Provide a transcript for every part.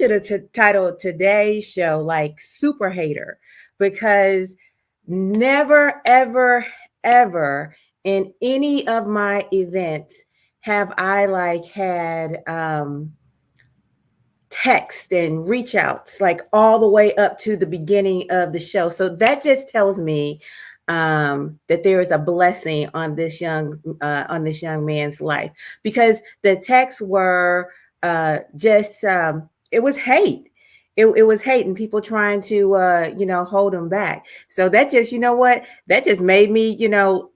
should have titled today's show like Super Hater, because never, ever, ever in any of my events have I like had text and reach outs like all the way up to the beginning of the show. So that just tells me that there is a blessing on this young man's life, because the texts were just it was hate. It was hate and people trying to hold him back. So that just, you know what, that just made me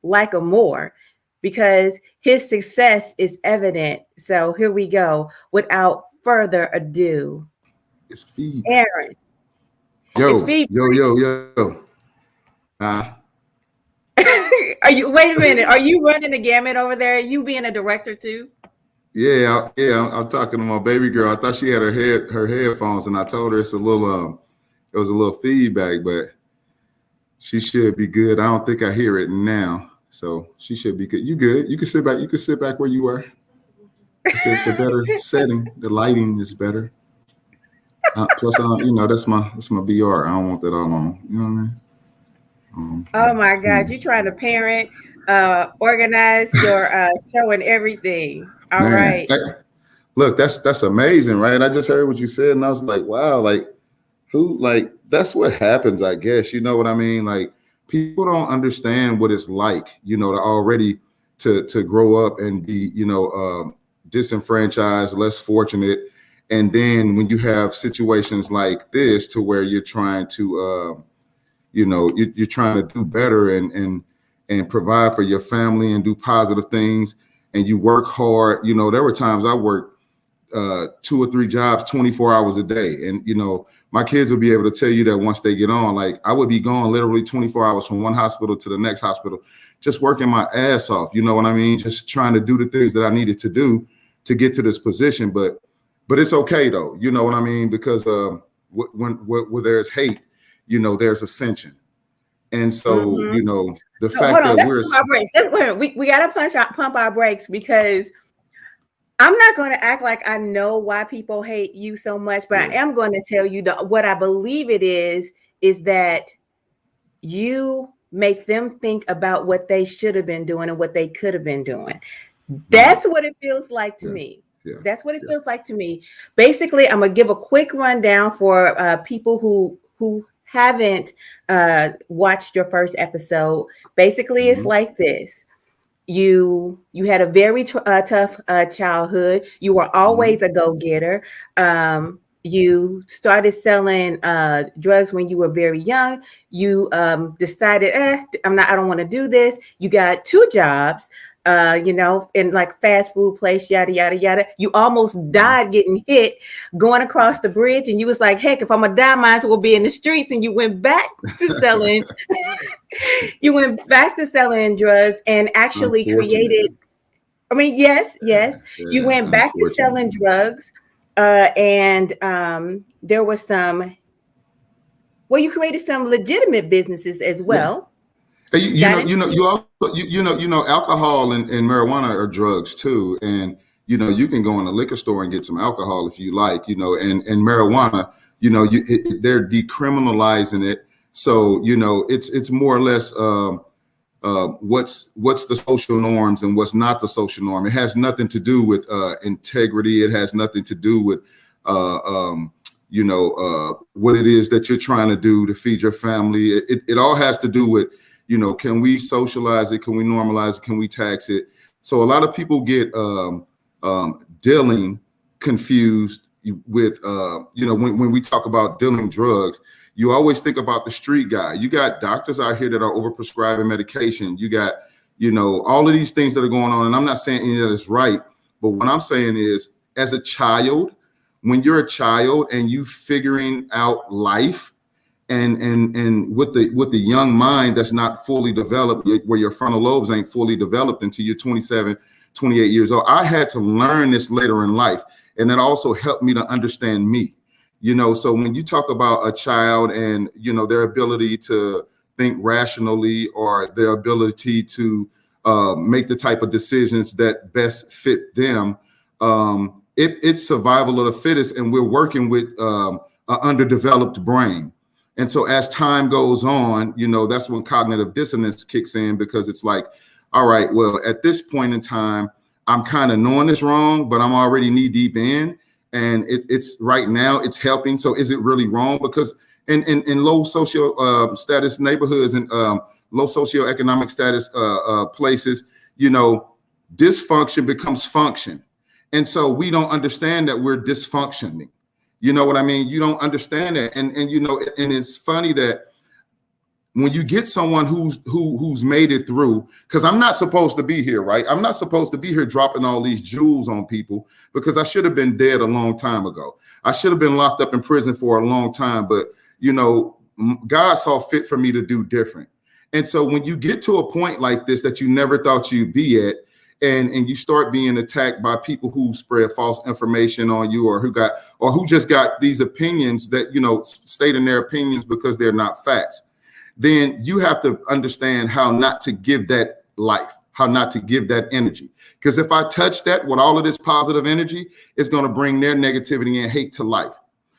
like him more, because his success is evident. So here we go. Without further ado, it's feed. Arron. Yo. Are you? Wait a minute. Are you running the gamut over there? You being a director too? Yeah. I'm talking to my baby girl. I thought she had her headphones, and I told her it was a little feedback, but she should be good. I don't think I hear it now, so she should be good. You good? You can sit back. You can sit back where you were. It's a better setting. The lighting is better. Plus, that's my BR. I don't want that all on. You know what I mean? Oh my God, you trying to parent, organize your show and everything. All man, right. Look, that's amazing, right? I just heard what you said, and I was like, wow, that's what happens, I guess. You know what I mean? Like, people don't understand what it's like, to already to grow up and be, disenfranchised, less fortunate. And then when you have situations like this to where you're trying to, you're trying to do better and provide for your family and do positive things, and you work hard. There were times I worked 2 or 3 jobs, 24 hours a day. And, my kids will be able to tell you that once they get on, like, I would be gone literally 24 hours from one hospital to the next hospital, just working my ass off. You know what I mean? Just trying to do the things that I needed to do to get to this position. But it's okay though. You know what I mean? Because where there's hate, there's ascension. And so, the fact that we got to pump our brakes, because I'm not going to act like I know why people hate you so much, but I am going to tell you what I believe it is that you make them think about what they should have been doing and what they could have been doing. That's what it feels like to me. Yeah. That's what it feels like to me. Basically, I'm going to give a quick rundown for people who haven't watched your first episode. Basically, it's like this. You had a very tough childhood. You were always a go-getter. You started selling drugs when you were very young. You decided, I don't want to do this. You got 2 jobs, in like fast food place, yada, yada, yada. You almost died getting hit going across the bridge. And you was like, heck, if I'm going to die, might as well be in the streets. And you went back to selling. You went back to selling drugs and actually created. I mean, yes. You went back to selling drugs. And there was you created some legitimate businesses as well. Yeah. Alcohol and marijuana are drugs too. And, you can go in a liquor store and get some alcohol if you like, and marijuana, they're decriminalizing it. So, it's more or less what's the social norms and what's not the social norm. It has nothing to do with integrity. It has nothing to do with what it is that you're trying to do to feed your family. It all has to do with, can we socialize it? Can we normalize it? Can we tax it? So a lot of people get dealing confused with, when we talk about dealing drugs, you always think about the street guy. You got doctors out here that are overprescribing medication. You got, all of these things that are going on. And I'm not saying any of that is right, but what I'm saying is, as a child, when you're a child and you figuring out life, and with the young mind that's not fully developed, where your frontal lobes ain't fully developed until you're 27, 28 years old. I had to learn this later in life. And that also helped me to understand me. So when you talk about a child and, their ability to think rationally, or their ability to make the type of decisions that best fit them, it's survival of the fittest, and we're working with an underdeveloped brain. And so as time goes on, you know, that's when cognitive dissonance kicks in, because it's like, all right, well, at this point in time, I'm kind of knowing this wrong, but I'm already knee deep in, and it's right now it's helping. So is it really wrong? Because in low social status neighborhoods and low socioeconomic status places, you know, dysfunction becomes function. And so we don't understand that we're dysfunctioning. You know what I mean? You don't understand that. And you know, and it's funny that when you get someone who's made it through, because I'm not supposed to be here, right? I'm not supposed to be here dropping all these jewels on people, because I should have been dead a long time ago. I should have been locked up in prison for a long time, but you know, God saw fit for me to do different. And so when you get to a point like this that you never thought you'd be at, and you start being attacked by people who spread false information on you, or who just got these opinions that, you know, stating their opinions because they're not facts, then you have to understand how not to give that life, how not to give that energy. Because if I touch that with all of this positive energy, it's going to bring their negativity and hate to life.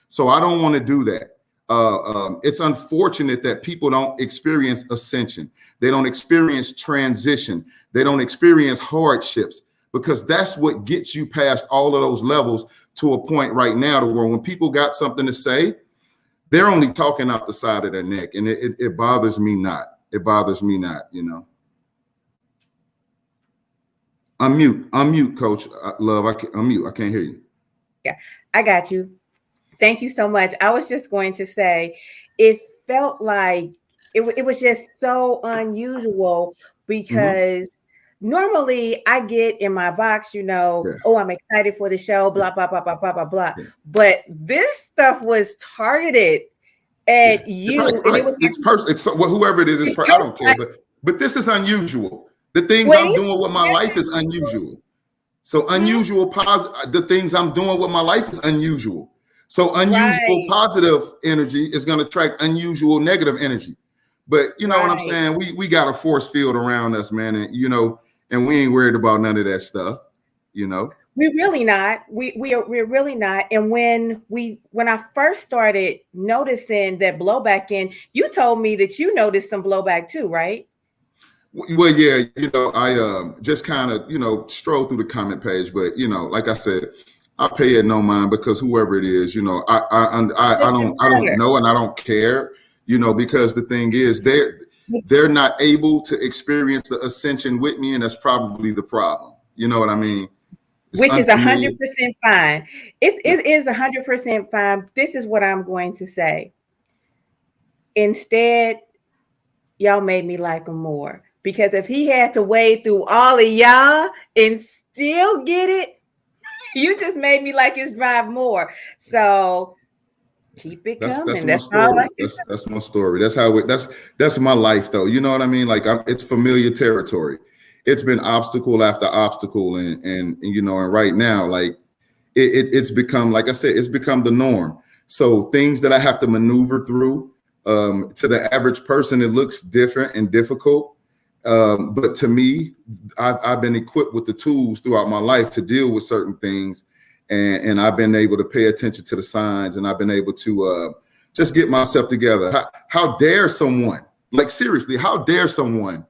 So I don't want to do that. It's unfortunate that people don't experience ascension. They don't experience transition. They don't experience hardships, because that's what gets you past all of those levels to a point right now to where when people got something to say, they're only talking out the side of their neck. And it bothers me not. It bothers me not, you know. Unmute, Coach Love. Unmute. I can't hear you. Yeah, I got you. Thank you so much. I was just going to say, it felt like it was just so unusual, because normally I get in my box, you know, oh, I'm excited for the show, blah, blah, blah, blah, blah, blah, blah. Yeah. But this stuff was targeted at you. Right, and it was it's personal. It's whoever it is, I don't care. But this is unusual. The things I'm doing with my life is unusual. So unusual positive, the things I'm doing with my life is unusual. So unusual positive energy is going to attract unusual negative energy. But you know what I'm saying? We got a force field around us, man. And, you know, and we ain't worried about none of that stuff, you know? We're really not. We're really not. And when I first started noticing that blowback in, you told me that you noticed some blowback too, right? Well, yeah, you know, I just kind of, you know, stroll through the comment page, but you know, like I said, I pay it no mind, because whoever it is, you know, I don't know, and I don't care, you know, because the thing is, they're not able to experience the ascension with me, and that's probably the problem. You know what I mean? Which is 100% fine. It is 100% fine. This is what I'm going to say. Instead, y'all made me like him more, because if he had to wade through all of y'all and still get it, you just made me like his drive more. So keep it coming. That's my story. That's my story. That's how that's my life, though. You know what I mean? Like it's familiar territory. It's been obstacle after obstacle, and you know, and right now, like it's become, like I said, it's become the norm. So things that I have to maneuver through, to the average person, it looks different and difficult. But to me, I've been equipped with the tools throughout my life to deal with certain things. And I've been able to pay attention to the signs, and I've been able to just get myself together. How dare someone, like seriously, how dare someone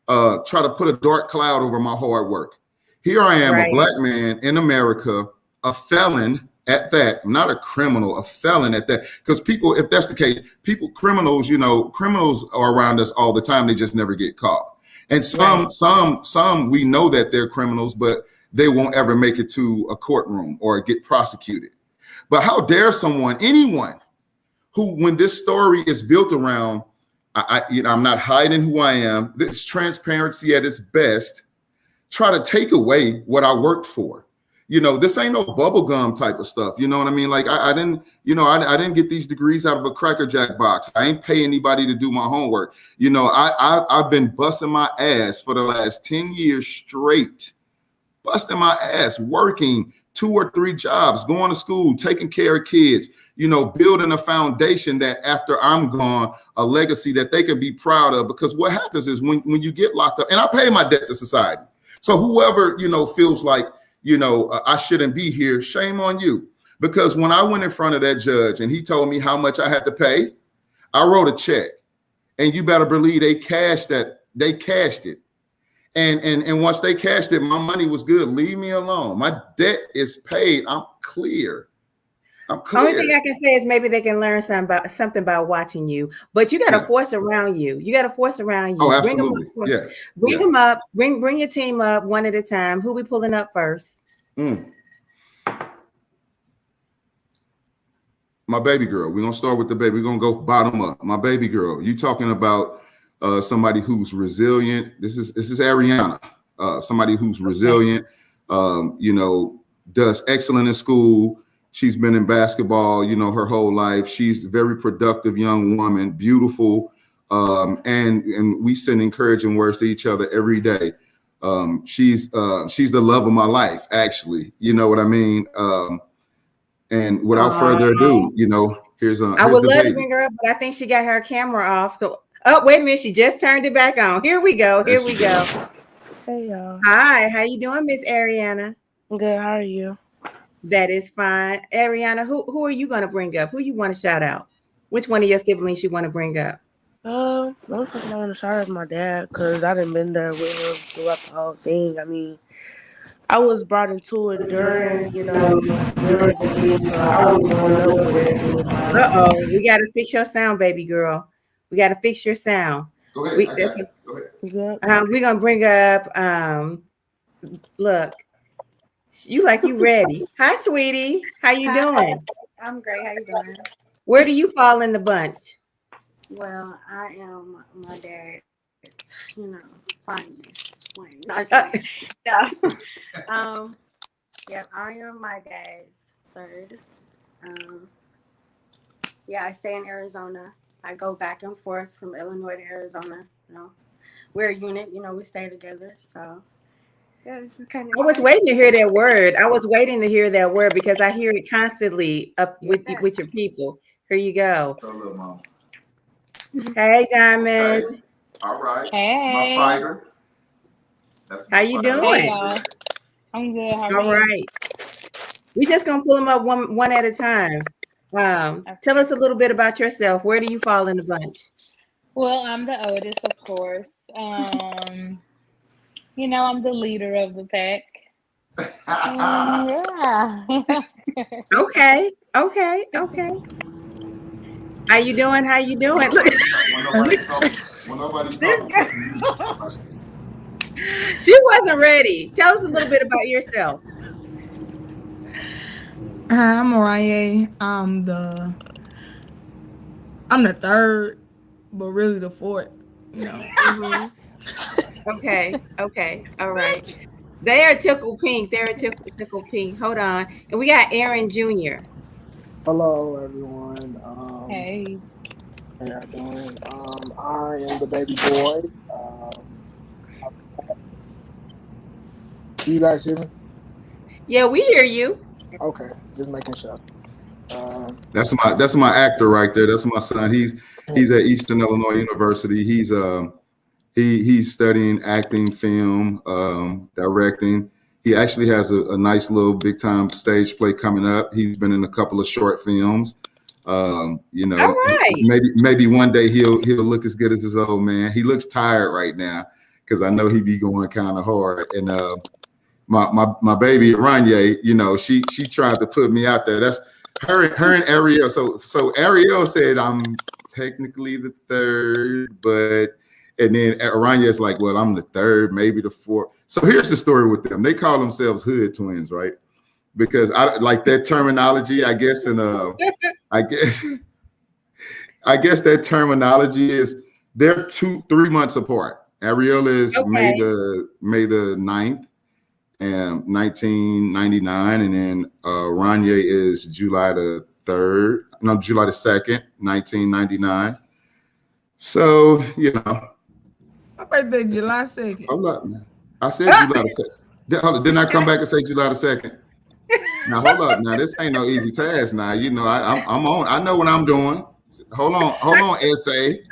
try to put a dark cloud over my hard work? Here I am, a black man in America, a felon at that, not a criminal, a felon at that. Because people, if that's the case, criminals, you know, criminals are around us all the time. They just never get caught. And some we know that they're criminals, but they won't ever make it to a courtroom or get prosecuted. But how dare anyone who, when this story is built around, I'm not hiding who I am, this transparency at its best, try to take away what I worked for. You know, this ain't no bubblegum type of stuff. You know what I mean? Like I didn't get these degrees out of a Cracker Jack box. I ain't pay anybody to do my homework. You know, I've been busting my ass for the last 10 years straight, busting my ass, working 2 or 3 jobs, going to school, taking care of kids, you know, building a foundation that after I'm gone, a legacy that they can be proud of. Because what happens is when you get locked up, and I pay my debt to society. So whoever, you know, feels like, I shouldn't be here. Shame on you. Because when I went in front of that judge and he told me how much I had to pay, I wrote a check. And you better believe they cashed that. They cashed it. And once they cashed it, my money was good. Leave me alone. My debt is paid. I'm clear. Only thing I can say is maybe they can learn something about watching you, but you got to force around you. You got to force around you. Oh, absolutely. Bring them up. Bring your team up one at a time. Who we pulling up first? My baby girl. We're gonna start with the baby. We're gonna go bottom up. My baby girl. You talking about somebody who's resilient? This is Ariana. Somebody who's resilient. Does excellent in school. She's been in basketball, her whole life. She's a very productive young woman, beautiful, and we send encouraging words to each other every day. She's the love of my life, actually. You know what I mean? And without further ado, here's I would the love baby. to bring her up, but I think she got her camera off. So, wait a minute, she just turned it back on. Here we go. Here we go. Hey y'all. Hi, how you doing, Miss Ariana? Good. How are you? That is fine. Ariana, who are you going to bring up? Who you want to shout out? Which one of your siblings you want to bring up? Most of I want to shout out my dad because I done been there with him throughout the whole thing. I mean, I was brought into it during the thing, so I was growing up with it. We got to fix your sound, baby girl. We got to fix your sound. Go ahead. We're going to bring up, look. You ready. Hi, sweetie. How you doing? I'm great. How you doing? Where do you fall in the bunch? Well, I am my dad's, finest one. No, I am my dad's third. I stay in Arizona. I go back and forth from Illinois to Arizona. We're a unit. We stay together. So. Yeah, this is kind of. I was waiting to hear that word. Because I hear it constantly up with your people. Here you go. Hello, Mom. Hey, Diamond. Hey. All right. Hey. My fighter. How you doing? Hey, y'all. I'm good. How are All right. We're just gonna pull them up one at a time. Tell us a little bit about yourself. Where do you fall in the bunch? Well, I'm the oldest, of course. I'm the leader of the pack. Yeah. Okay. How you doing? Look. She wasn't ready. Tell us a little bit about yourself. Hi, I'm Mariah. I'm the third, but really the fourth. Mm-hmm. Okay. All right. They are tickle pink. Tickle pink. Hold on. And we got Aaron Jr. Hello, everyone. Hey. How y'all doing? I am the baby boy. Do you guys hear me? Yeah, we hear you. Okay, just making sure. That's my actor right there. That's my son. He's at Eastern Illinois University. He's studying acting, film, directing. He actually has a nice little big time stage play coming up. He's been in a couple of short films. All right. Maybe one day he'll look as good as his old man. He looks tired right now because I know he be going kind of hard. And my baby Arron, she tried to put me out there. That's her and Ariel. So Ariel said I'm technically the third, and then Arron's like, well, I'm the third, maybe the fourth. So here's the story with them. They call themselves hood twins, right? Because I like that terminology, I guess, and I guess that terminology is they're 2-3 months apart. Ariel is May the 9th, and 1999, and then Ranye is July the 2nd, 1999. So My birthday, July 2nd. Hold up, man. I said July the 2nd. Didn't I come back and say July the 2nd? Now hold up. Now this ain't no easy task. Now I'm on. I know what I'm doing. Hold on, essay.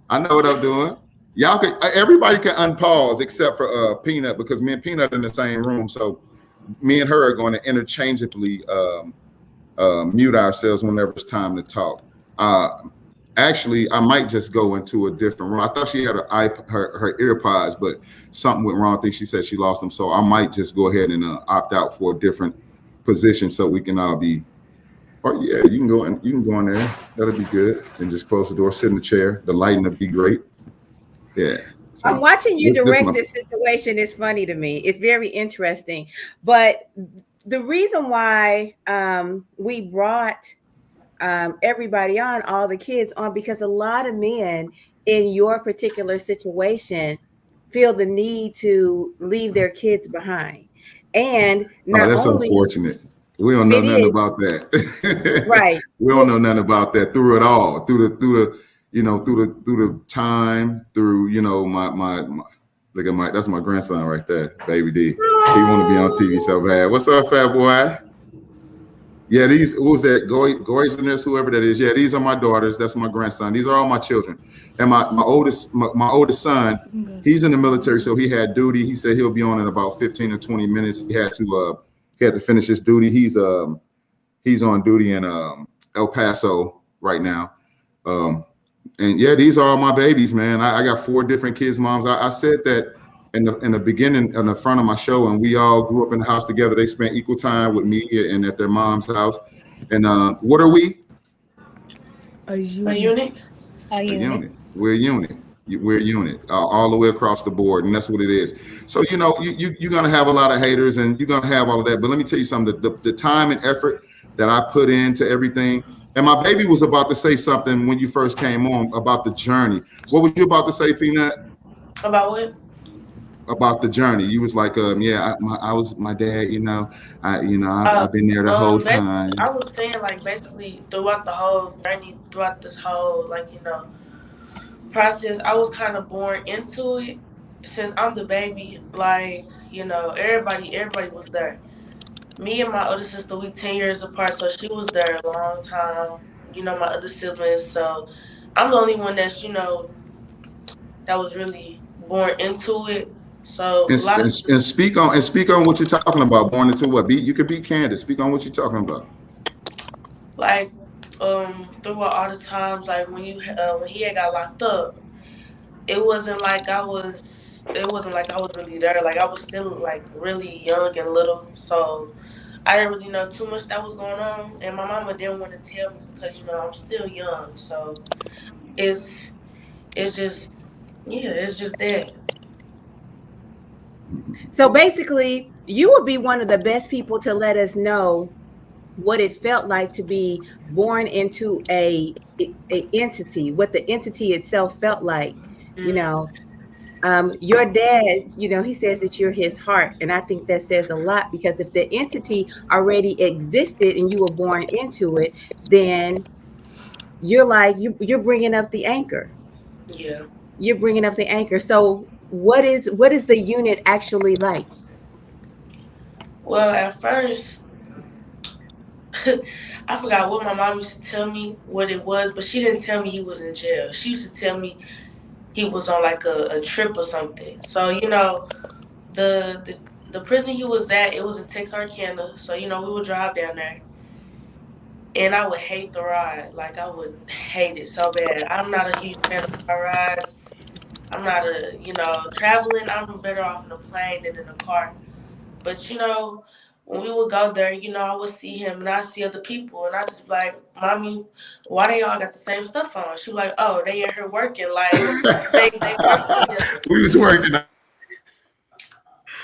I know what I'm doing. Y'all can. Everybody can unpause except for Peanut because me and Peanut in the same room. So me and her are going to interchangeably mute ourselves whenever it's time to talk. Actually, I might just go into a different room. I thought she had her ear pods, but something went wrong. I think she said she lost them. So I might just go ahead and opt out for a different position so we can all be. Or yeah, you can go in there. That'll be good. And just close the door, sit in the chair. The lighting will be great. Yeah. So I'm watching you direct this situation is funny to me. It's very interesting. But the reason why we brought everybody on, all the kids on, because a lot of men in your particular situation feel the need to leave their kids behind. And not that's only unfortunate. We don't know nothing about that. Right. We don't know nothing about that through it all, through the time, through my look at that's my grandson right there, baby D. He want to be on TV so bad. What's up, fat boy? Yeah, who was that? 𝐃𝐍'𝐓, whoever that is. Yeah, these are my daughters. That's my grandson. These are all my children. And my oldest son, he's in the military, so he had duty. He said he'll be on in about 15 or 20 minutes. He had to finish his duty. He's on duty in El Paso right now. And yeah, these are all my babies, man. I got 4 different kids' moms. I said that in the beginning, in the front of my show, and we all grew up in the house together. They spent equal time with me and at their mom's house. And what are we? A unit. A unit. We're a unit. We're a unit all the way across the board, and that's what it is. So you're gonna have a lot of haters, and you're gonna have all of that. But let me tell you something: the time and effort that I put into everything. And my baby was about to say something when you first came on about the journey. What was you about to say, Peanut? About what? About the journey. You was like, I was my dad. I've been there the whole time. I was saying, like, basically throughout the whole journey, throughout this whole process, I was kind of born into it. Since I'm the baby, everybody was there. Me and my older sister, we 10 years apart, so she was there a long time. My other siblings, so I'm the only one that's that was really born into it. So and speak on what you're talking about. Born into what? You could be candid. Speak on what you're talking about. Like throughout all the times, like when he had got locked up, it wasn't like I was really there. Like I was still like really young and little, so I didn't really know too much that was going on. And my mama didn't want to tell me because I'm still young. So it's just that. So basically, you would be one of the best people to let us know what it felt like to be born into a entity, what the entity itself felt like. Your dad, he says that you're his heart, and I think that says a lot, because if the entity already existed and you were born into it, then you're like you're bringing up the anchor. Yeah, you're bringing up the anchor. So what is the unit actually like? Well, at first, I forgot what my mom used to tell me what it was, but she didn't tell me he was in jail. She used to tell me he was on like a trip or something. So the prison he was at, it was in Texarkana. So we would drive down there, and I would hate the ride. Like I would hate it so bad. I'm not a huge fan of car rides. I'm not traveling. I'm better off in a plane than in a car. But when we would go there, I would see him and I see other people, and I just be like, "Mommy, why they all got the same stuff on?" She was like, "Oh, they in here working, like they working." We was working.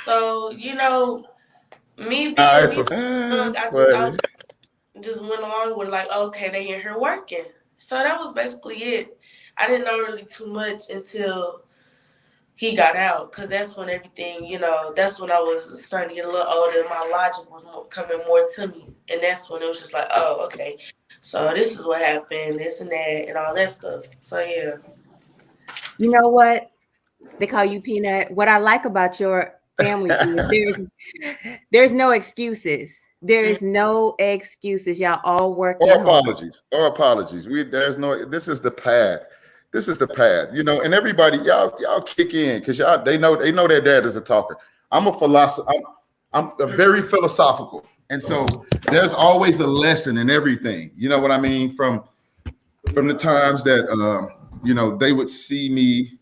So me being I just went along with like, okay, they in here working. So that was basically it. I didn't know really too much until he got out, because that's when everything, that's when I was starting to get a little older and my logic was coming more to me. And that's when it was just like, oh, okay, so this is what happened, this and that, and all that stuff. So, yeah. You know what? They call you Peanut. What I like about your family is there's no excuses. There is no excuses. Y'all all work. Or apologies. This is the path. This is the path, and everybody, y'all kick in, because they know their dad is a talker. I'm a philosopher. I'm very philosophical. And so there's always a lesson in everything. You know what I mean? From the times that, you know, they would see me.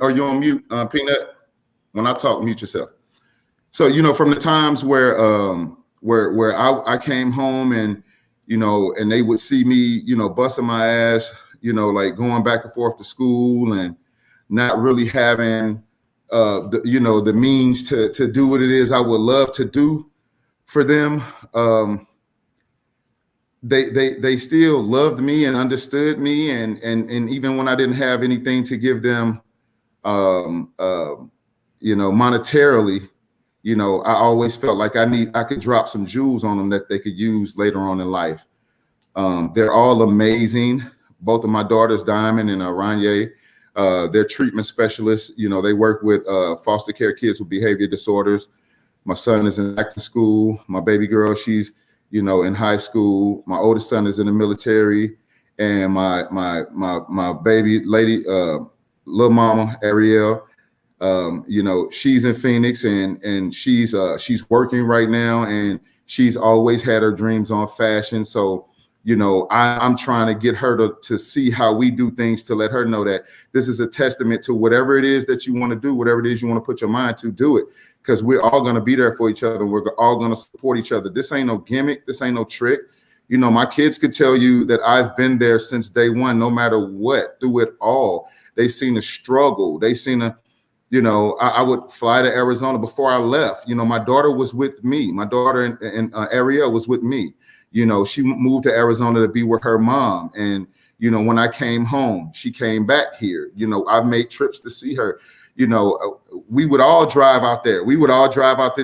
Are you on mute, Peanut? When I talk, mute yourself. So, you know, from the times where I came home and, you know, and they would see me, you know, busting my ass, you know, like going back and forth to school and not really having, you know, the means to do what it is I would love to do for them. They still loved me and understood me, and even when I didn't have anything to give them, you know, monetarily, you know, I always felt like I could drop some jewels on them that they could use later on in life. They're all amazing. Both of my daughters, Diamond and Ranye, they're treatment specialists. You know, they work with foster care kids with behavior disorders. My son is in acting school. My baby girl, she's, you know, in high school. My oldest son is in the military, and my baby lady, little mama Ariel, you know, she's in Phoenix, and she's working right now, and she's always had her dreams on fashion. So, you know, I'm trying to get her to see how we do things, to let her know that this is a testament to whatever it is that you want to do, whatever it is you want to put your mind to, do it, because we're all going to be there for each other. And we're all going to support each other. This ain't no gimmick. This ain't no trick. You know, my kids could tell you that I've been there since day one, no matter what, through it all. They've seen the struggle. They've seen the, you know, I would fly to Arizona before I left. You know, my daughter was with me. My daughter and Ariel was with me. You know, she moved to Arizona to be with her mom. And, you know, when I came home, she came back here. You know, I've made trips to see her. You know, we would all drive out there. We would all drive out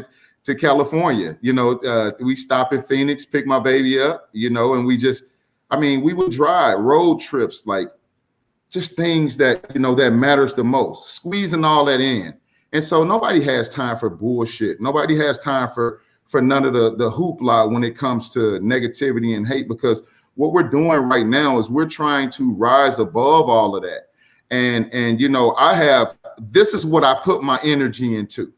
to California. You know, we stop in Phoenix, pick my baby up, you know, and we would drive road trips, like just things that, you know, that matters the most, squeezing all that in. And so nobody has time for bullshit. Nobody has time for none of the hoopla when it comes to negativity and hate, because what we're doing right now is we're trying to rise above all of that. And you know, this is what I put my energy into.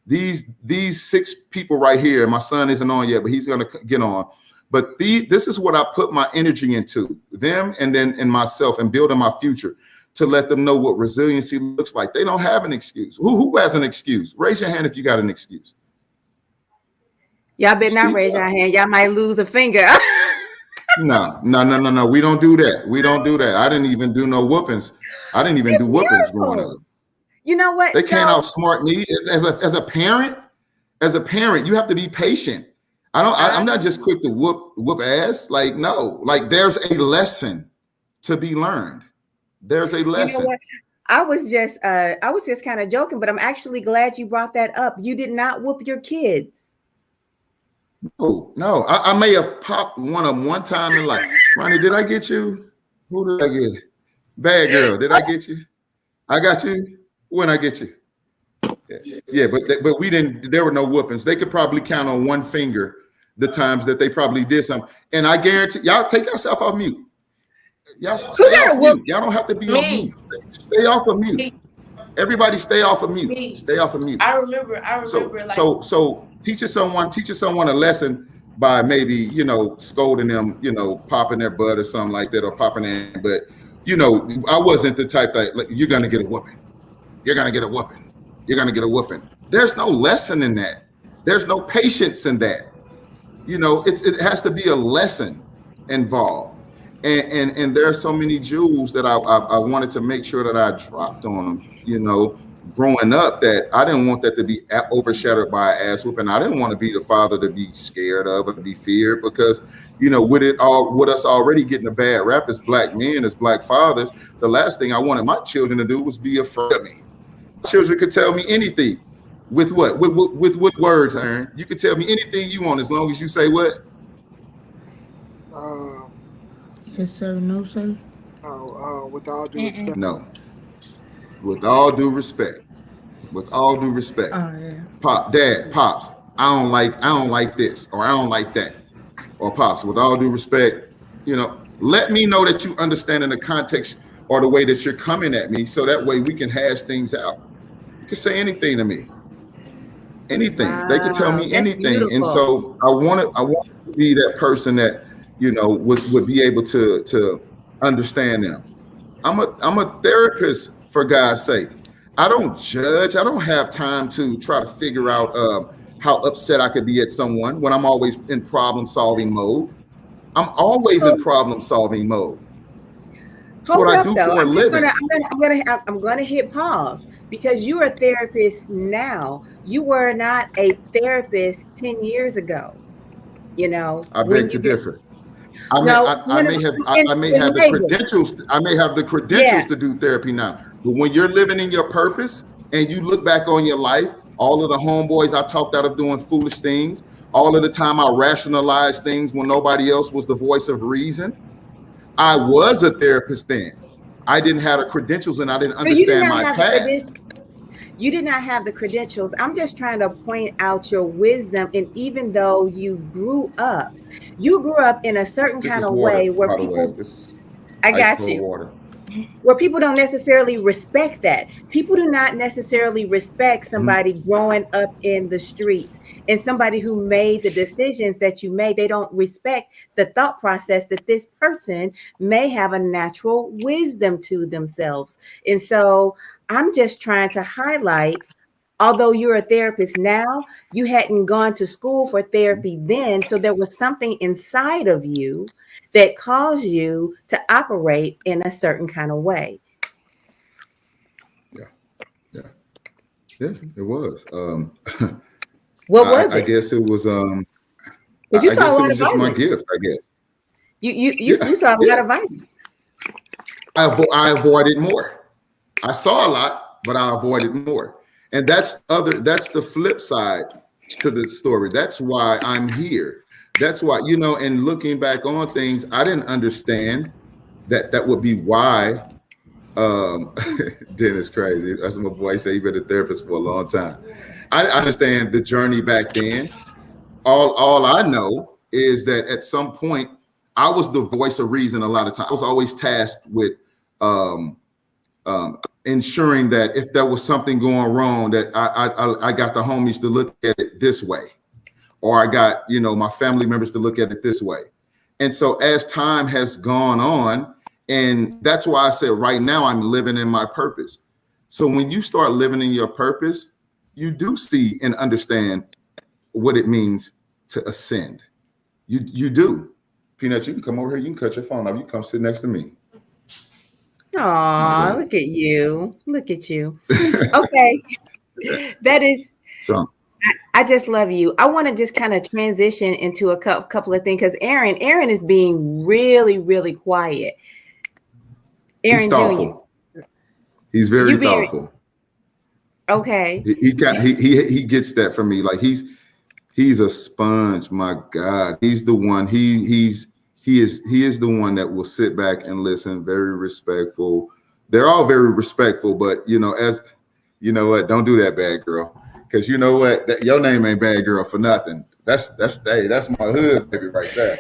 These 6 people right here, my son isn't on yet, but he's going to get on. But this is what I put my energy into, them and myself, and building my future, to let them know what resiliency looks like. They don't have an excuse. Who has an excuse? Raise your hand if you got an excuse. Y'all better not raise your hand. Y'all might lose a finger. No. We don't do that. We don't do that. I didn't even do no whoopings. I didn't even do whoopings growing up. You know what? They can't outsmart me. As a parent, you have to be patient. I'm not just quick to whoop ass. Like, no, like there's a lesson to be learned. There's a lesson. You know what? I was just kind of joking, but I'm actually glad you brought that up. You did not whoop your kids. No. I may have popped one of them one time in life. Ronnie, did I get you? Who did I get? Bad girl, did I get you? I got you. When I get you? Yeah, but we didn't. There were no whoopings. They could probably count on one finger the times that they probably did something. And I guarantee y'all, take yourself off mute. Y'all stay off mute. Y'all don't have to be on mute. Stay off of mute. Everybody stay off of mute. Stay off of mute. I remember. So teaching someone a lesson by maybe, you know, scolding them, you know, popping their butt or something like that, or popping in. But, you know, I wasn't the type that, like, you're gonna get a whooping. You're gonna get a whooping. You're gonna get a whooping. There's no lesson in that. There's no patience in that. You know, it has to be a lesson involved. And there are so many jewels that I wanted to make sure that I dropped on them, you know, growing up, that I didn't want that to be overshadowed by an ass whooping. I didn't want to be the father to be scared of or to be feared, because, you know, with us already getting a bad rap as black men, as black fathers, the last thing I wanted my children to do was be afraid of me. Children could tell me anything. With what? With what words, Aaron? You could tell me anything you want as long as you say what? Yes, sir. No, sir. With all due respect. No. With all due respect. With all due respect. Oh, yeah. Pops, I don't like this, or I don't like that. Or Pops, with all due respect, you know, let me know that you understand in the context or the way that you're coming at me, so that way we can hash things out. You can say anything to me. anything. They could tell Wow, me that's anything. And beautiful. so I wanted to be that person that, you know, would be able to understand them. I'm a therapist, for God's sake. I don't judge. I don't have time to try to figure out how upset I could be at someone when I'm always in problem solving mode. I'm always in So problem solving mode. It's what hold I up do though. for a living. I'm gonna hit pause because you're a therapist now. You were not a therapist 10 years ago, you know, I when beg you to did differ. I may no, I no, no, may have I may in have the labor. credentials. I may have the Yeah. credentials to do therapy now. But when you're living in your purpose and you look back on your life, all of the homeboys I talked out of doing foolish things, all of the time I rationalized things when nobody else was the voice of reason. I was a therapist then. I didn't have the credentials and I didn't So you did understand not my have the path. credentials. You did not have the credentials. I'm just trying to point out your wisdom. And even though you grew up in a certain This kind is of water, way where by the way. people, This is I ice got cold you, water. where people don't necessarily respect that. People do not necessarily respect Mhm. somebody growing up in the streets and somebody who made the decisions that you made. They don't respect the thought process that this person may have a natural wisdom to themselves. And so I'm just trying to highlight, although you're a therapist now, you hadn't gone to school for therapy then. So there was something inside of you that caused you to operate in a certain kind of way. Yeah, yeah, yeah. It was. What was I it? guess it was. Because you I saw a guess it lot was of just my violence. gift. I guess. You Yeah, saw a lot yeah. of violence. I avoided more. I saw a lot, but I avoided more. And that's the flip side to the story. That's why I'm here. That's why, you know, and looking back on things, I didn't understand that would be why Dennis crazy. That's what my boy say. He been a therapist for a long time. I understand the journey back then. All I know is that at some point I was the voice of reason a lot of times. I was always tasked with um, ensuring that if there was something going wrong, that I got the homies to look at it this way, or I got, you know, my family members to look at it this way. And so as time has gone on, and that's why I said right now I'm living in my purpose. So when you start living in your purpose, you do see and understand what it means to ascend. You do. Peanut, you can come over here. You can cut your phone off. You come sit next to me. My Aw, bad. look at you. Look at you. Okay. That is, So I just love you. I want to just kind of transition into a couple of things because Aaron is being really, really quiet. he's Aaron Jr., thoughtful. He's you very being thoughtful. okay. He gets that from me. Like he's a sponge. My God, he's the one. He is the one that will sit back and listen. Very respectful. They're all very respectful, but you know, as you know what, don't do that, bad girl, because you know what, your name ain't bad girl for nothing. That's my hood baby right there.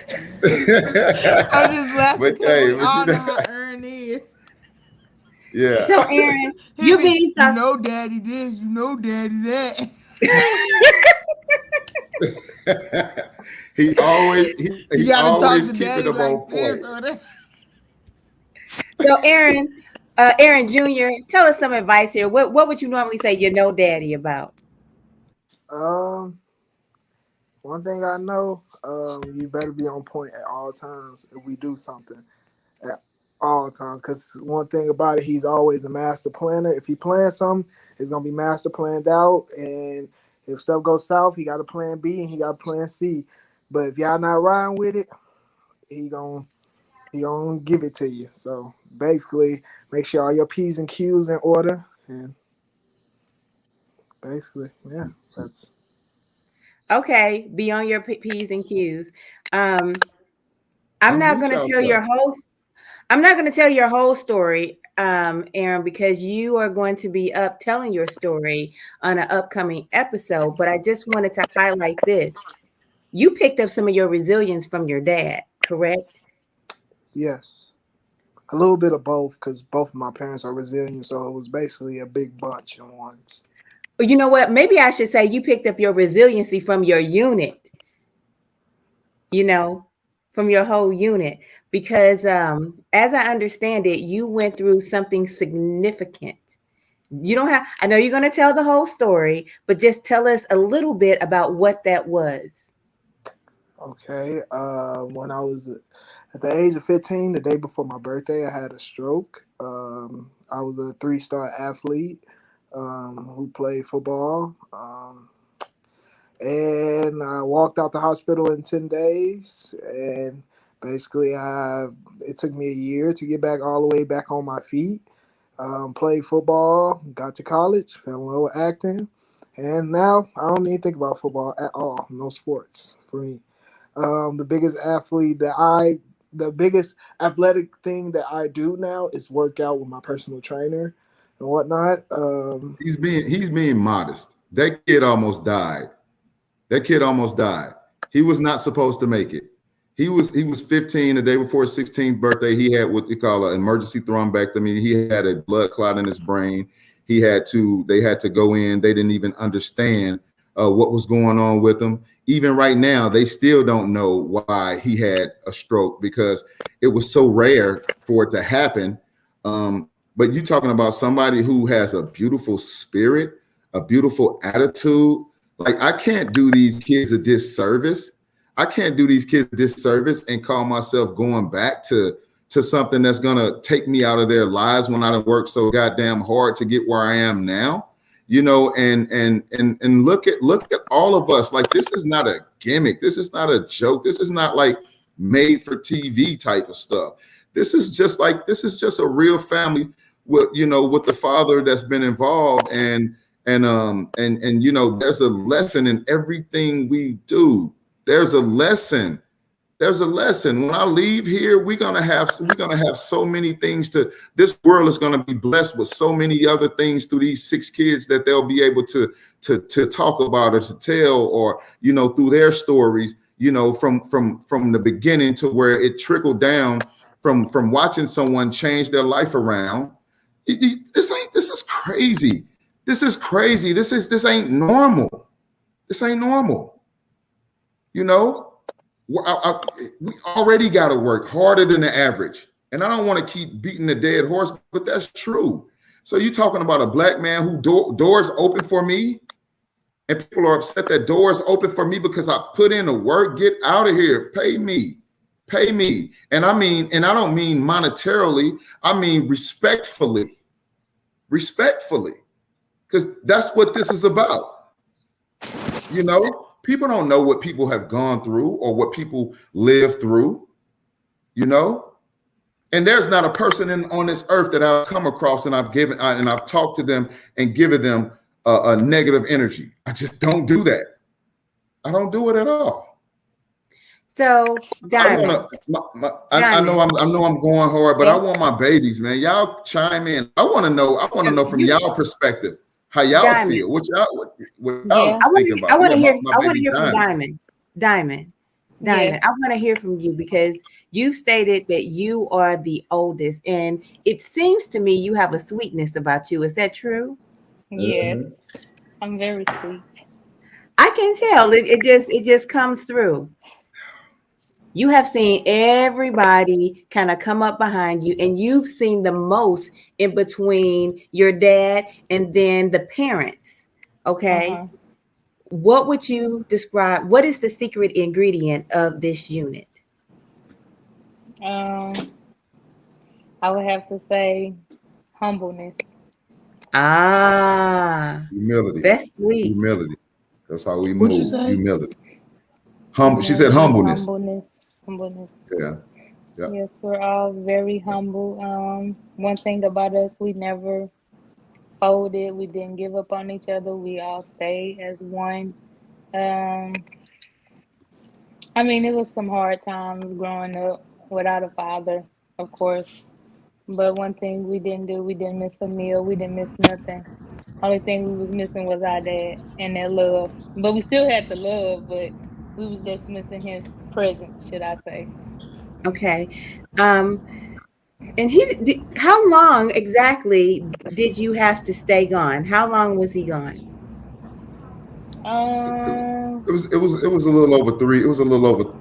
I'm just laughing But because hey, we but you all know know, how Aaron is. yeah. So Aaron, He you be, being you so know, daddy this, you know, daddy that. You He gotta talk always to keeping daddy them like on this point. or that. so Aaron Jr., tell us some advice here. What would you normally say you know daddy about? Um, One thing I know, you better be on point at all times if we do something at all times. Because one thing about it, he's always a master planner. If he plans something, it's gonna be master planned out. And if stuff goes south, he got a plan B and he got a plan C. But if y'all not riding with it, he gonna give it to you. So basically, make sure all your P's and Q's in order. And basically, yeah, that's Okay, be on your P's and Q's. Um, I'm I'm not reach going to tell your outside. whole I'm not going to tell your whole story, Aaron, because you are going to be up telling your story on an upcoming episode. But I just wanted to highlight this. You picked up some of your resilience from your dad, correct? yes. A little bit of both because both of my parents are resilient, so it was basically a big bunch at once. you know what? Maybe I should say you picked up your resiliency from your unit, you know, from your whole unit. Because as I understand it, you went through something significant. You don't have, I know you're going to tell the whole story, but just tell us a little bit about what that was. Okay. When I was at the age of 15, the day before my birthday, I had a stroke. I was a 3-star athlete who played football. And I walked out the hospital in 10 days. And basically, it took me a year to get back all the way back on my feet. Played football, got to college, fell in love with acting. And now I don't even think about football at all. No sports for me. The biggest athletic thing that I do now is work out with my personal trainer and whatnot. He's being modest. That kid almost died. He was not supposed to make it. He was 15 the day before his 16th birthday. He had what they call an emergency thrombectomy. He had a blood clot in his brain. They had to go in. They didn't even understand what was going on with him. Even right now, they still don't know why he had a stroke because it was so rare for it to happen. But you're talking about somebody who has a beautiful spirit, a beautiful attitude. Like, I can't do these kids a disservice. And call myself going back to something that's gonna take me out of their lives when I done worked so goddamn hard to get where I am now. You know, and look at all of us. Like, this is not a gimmick. This is not a joke. This is not like made for TV type of stuff. This is just a real family with the father that's been involved and you know, there's a lesson in everything we do. There's a lesson. When I leave here, we're gonna have so many things this world is gonna be blessed with so many other things through these 6 kids that they'll be able to talk about or to tell, or, you know, through their stories, you know, from the beginning to where it trickled down from watching someone change their life around. This is crazy. This ain't normal. You know, we already got to work harder than the average. And I don't want to keep beating the dead horse, but that's true. So you're talking about a black man who doors open for me, and people are upset that doors open for me because I put in the work. Get out of here. Pay me. And I don't mean monetarily. I mean respectfully, because that's what this is about. You know, people don't know what people have gone through or what people live through, you know, and there's not a person on this earth that I've come across and I've talked to them and given them a negative energy. I just don't do that. I don't do it at all. So, Diamond, I know I'm going hard, but I want my babies, man. Y'all chime in. I want to know from y'all perspective how y'all feel. What y'all thinking about? I want to hear from Diamond. Diamond. I want to hear from you because you've stated that you are the oldest, and it seems to me you have a sweetness about you. Is that true? Yes, I'm very sweet. I can tell. It just comes through. You have seen everybody kind of come up behind you, and you've seen the most in between your dad and then the parents. Okay. What would you describe? What is the secret ingredient of this unit? I would have to say humbleness. Humility. That's sweet. Humility. That's how we move. What'd you say? Humility. She said humbleness. Humbleness. Yeah. Yes, we're all very humble. One thing about us, we never folded. We didn't give up on each other. We all stayed as one. I mean, it was some hard times growing up without a father, of course. But one thing we didn't do, we didn't miss a meal. We didn't miss nothing. Only thing we was missing was our dad and that love. But we still had the love, but we was just missing his presence, should I say. Okay. And how long exactly did you have to stay gone? How long was he gone? Um, It was a little over 3. It was a little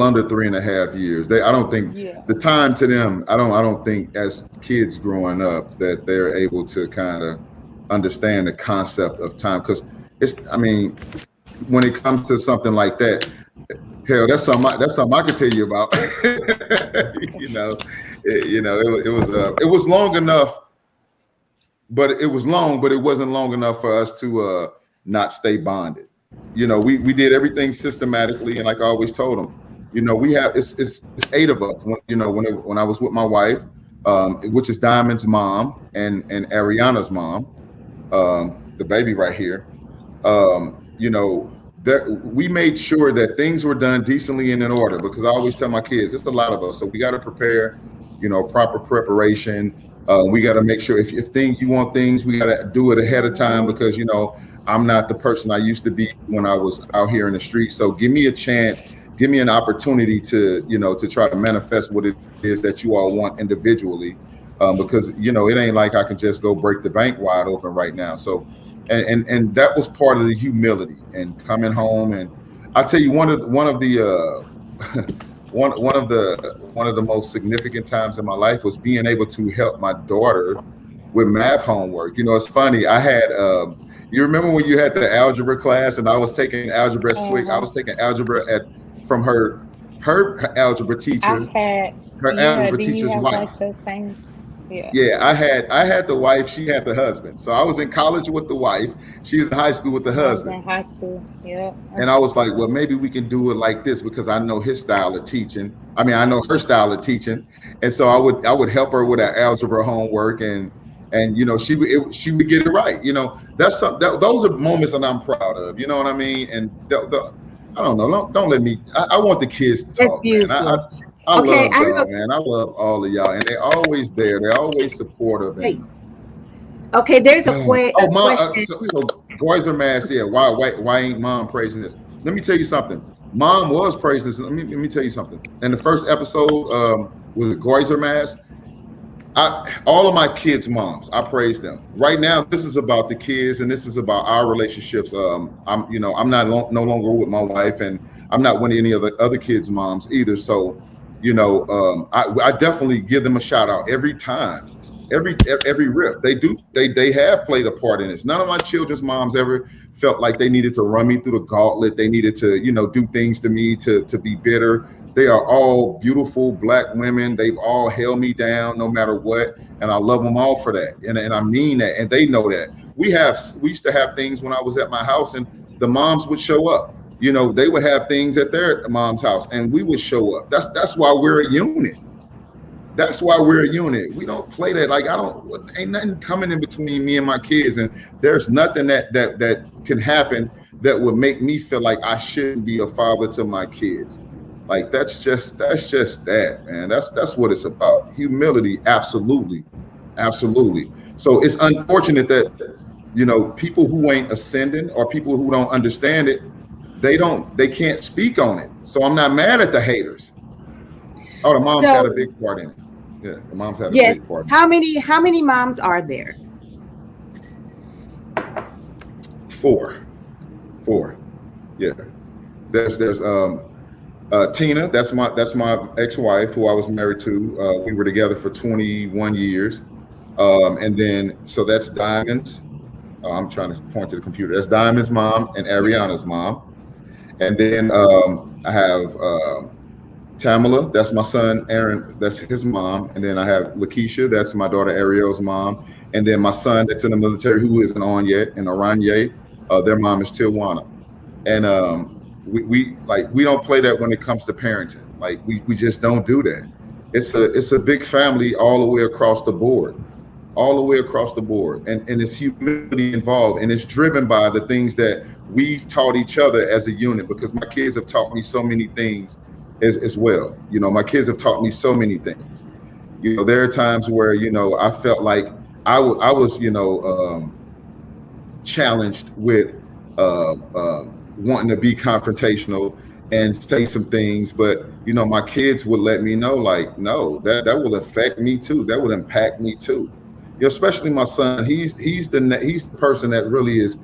under 3.5 years. I don't think yeah. the time to them. I don't think as kids growing up that they're able to kind of understand the concept of time, because I mean, when it comes to something like that, hell, that's something I could tell you about. It was long enough, but it was long, but it wasn't long enough for us to not stay bonded. We did everything systematically, and like I always told them, we have it's 8 of us. When I was with my wife, which is Diamond's mom and Ariana's mom, the baby right here. That we made sure that things were done decently and in order, because I always tell my kids, it's a lot of us, so we got to prepare, proper preparation. We got to make sure if you want things, we got to do it ahead of time, because I'm not the person I used to be when I was out here in the street. So give me a chance, give me an opportunity to to try to manifest what it is that you all want individually, because it ain't like I can just go break the bank wide open right now. So and that was part of the humility and coming home. And I'll tell you, one of the most significant times in my life was being able to help my daughter with math homework. It's funny. I had you remember when you had the algebra class and I was taking algebra I was taking algebra from her algebra teacher. Algebra teacher's wife. Like the same? Yeah, I had the wife, she had the husband. So I was in college with the wife, she was in high school with the husband. In high school, yeah. And I was like, well, maybe we can do it like this, because I know his style of teaching. I mean, I know her style of teaching. And so I would help her with her algebra homework, and she would get it right. That's those are moments that I'm proud of. You know what I mean? And I don't know. Don't let me. I want the kids to talk. Man. I love y'all, man. I love all of y'all, and they're always there. They're always supportive. Okay, there's a question. So 𝐊𝐍'𝐓, yeah. Why ain't mom praising this? Let me tell you something. Mom was praising this. Let me tell you something. In the first episode, with 𝐊𝐍'𝐶, all of my kids' moms, I praise them. Right now, this is about the kids, and this is about our relationships. I'm no longer with my wife, and I'm not with any of the other kids' moms either. So, I definitely give them a shout out every time, every rip. They have played a part in this. None of my children's moms ever felt like they needed to run me through the gauntlet. They needed to, do things to me to be bitter. They are all beautiful Black women. They've all held me down no matter what. And I love them all for that. And I mean that. And they know that. We used to have things when I was at my house, and the moms would show up. They would have things at their mom's house, and we would show up. That's why we're a unit. That's why we're a unit. We don't play that. Like, ain't nothing coming in between me and my kids. And there's nothing that can happen that would make me feel like I shouldn't be a father to my kids. Like, that's just that, man. That's what it's about. Humility, absolutely. Absolutely. So it's unfortunate that, people who ain't ascending, or people who don't understand it, they can't speak on it. So I'm not mad at the haters. Oh, the moms had a big part in it. Yeah, the moms had a big part. How many moms are there? 4. Yeah. There's Tina, that's my ex-wife who I was married to. We were together for 21 years. And then, so that's Diamond's. I'm trying to point to the computer. That's Diamond's mom and Ariana's mom. And then I have Tamala, that's my son Aaron, that's his mom. And then I have Lakeisha, that's my daughter Ariel's mom. And then my son that's in the military, who isn't on yet, and Arron, their mom is Tijuana. And we don't play that when it comes to parenting. Like, we just don't do that. It's a big family all the way across the board. And it's humility involved, and it's driven by the things that we've taught each other as a unit, because my kids have taught me so many things as well. My kids have taught me so many things. There are times where, I felt like I was, challenged with wanting to be confrontational and say some things, but my kids would let me know, like, no, that will affect me too. That would impact me too. Especially my son. He's the person that really is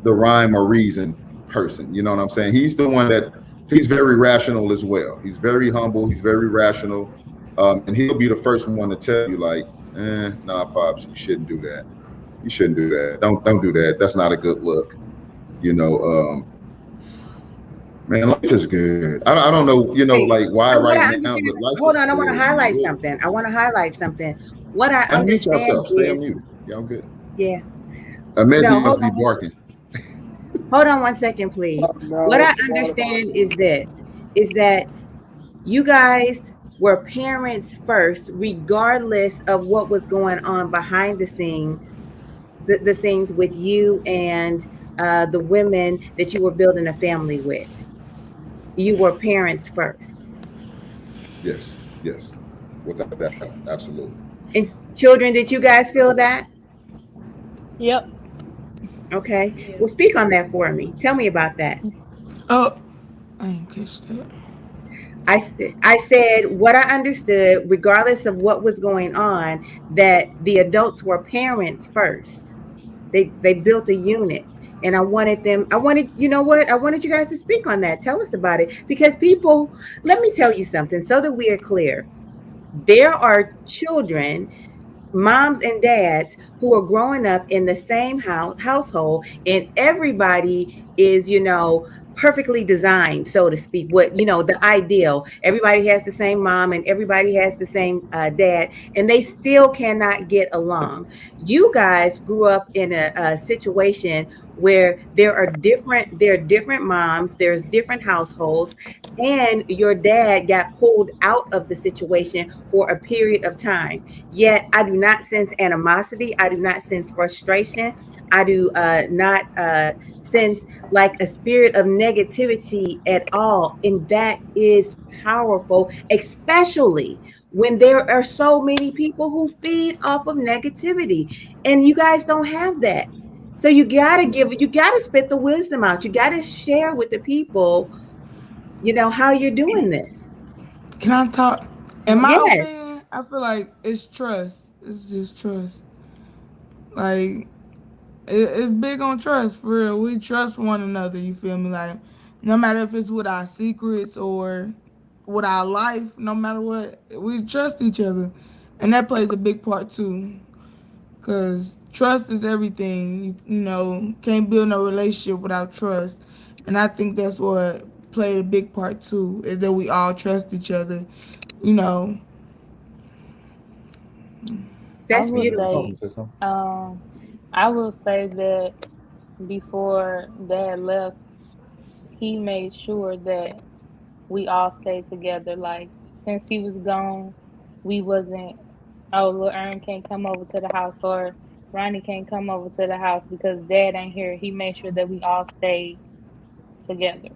the rhyme or reason person. You know what I'm saying? He's the one that he's very rational as well. He's very humble. He's very rational. And he'll be the first one to tell you like, nah, Pops, you shouldn't do that. You shouldn't do that. Don't do that. That's not a good look. You know, man, life is good. I don't know, you know, like why right now, but life hold is on, I want to good. highlight something. What I Unmute understand yourself. Stay is, unmuted. Y'all good. yeah. Mezzy No, must be barking. hold on 1 second, please. No, What I it's understand is that you guys were parents first, regardless of what was going on behind the scenes, the scenes with you and the women that you were building a family with. You were parents first. Yes, without a doubt, absolutely. And children, did you guys feel that? Yep. Okay. Well, speak on that for me. Tell me about that. Oh, I ain't catch that. I said what I understood, regardless of what was going on, that the adults were parents first. They built a unit. And I wanted, you know what? I wanted you guys to speak on that. Tell us about it. Because people, let me tell you something so that we are clear. There are children, moms and dads, who are growing up in the same household, and everybody is, you know, perfectly designed, so to speak. What, you know, the ideal. Everybody has the same mom and everybody has the same dad, and they still cannot get along. You guys grew up in a situation where there are different moms, there's different households, and your dad got pulled out of the situation for a period of time. Yet I do not sense animosity. I do not sense frustration. I do not sense like a spirit of negativity at all. And that is powerful, especially when there are so many people who feed off of negativity. And you guys don't have that. So you got to spit the wisdom out. You got to share with the people, you know, how you're doing this. Can I talk? In my Yes. opinion, I feel like it's trust. It's just trust. Like, it's big on trust, for real. We trust one another, you feel me? Like, no matter if it's with our secrets or with our life, no matter what, we trust each other. And that plays a big part, too. Because trust is everything. You know, can't build no relationship without trust. And I think that's what played a big part, too, is that we all trust each other. You know. That's beautiful. I will say that before Dad left, he made sure that we all stayed together. Like, since he was gone, we wasn't, oh, little Ern can't come over to the house, or Ronnie can't come over to the house because Dad ain't here. He made sure that we all stayed together.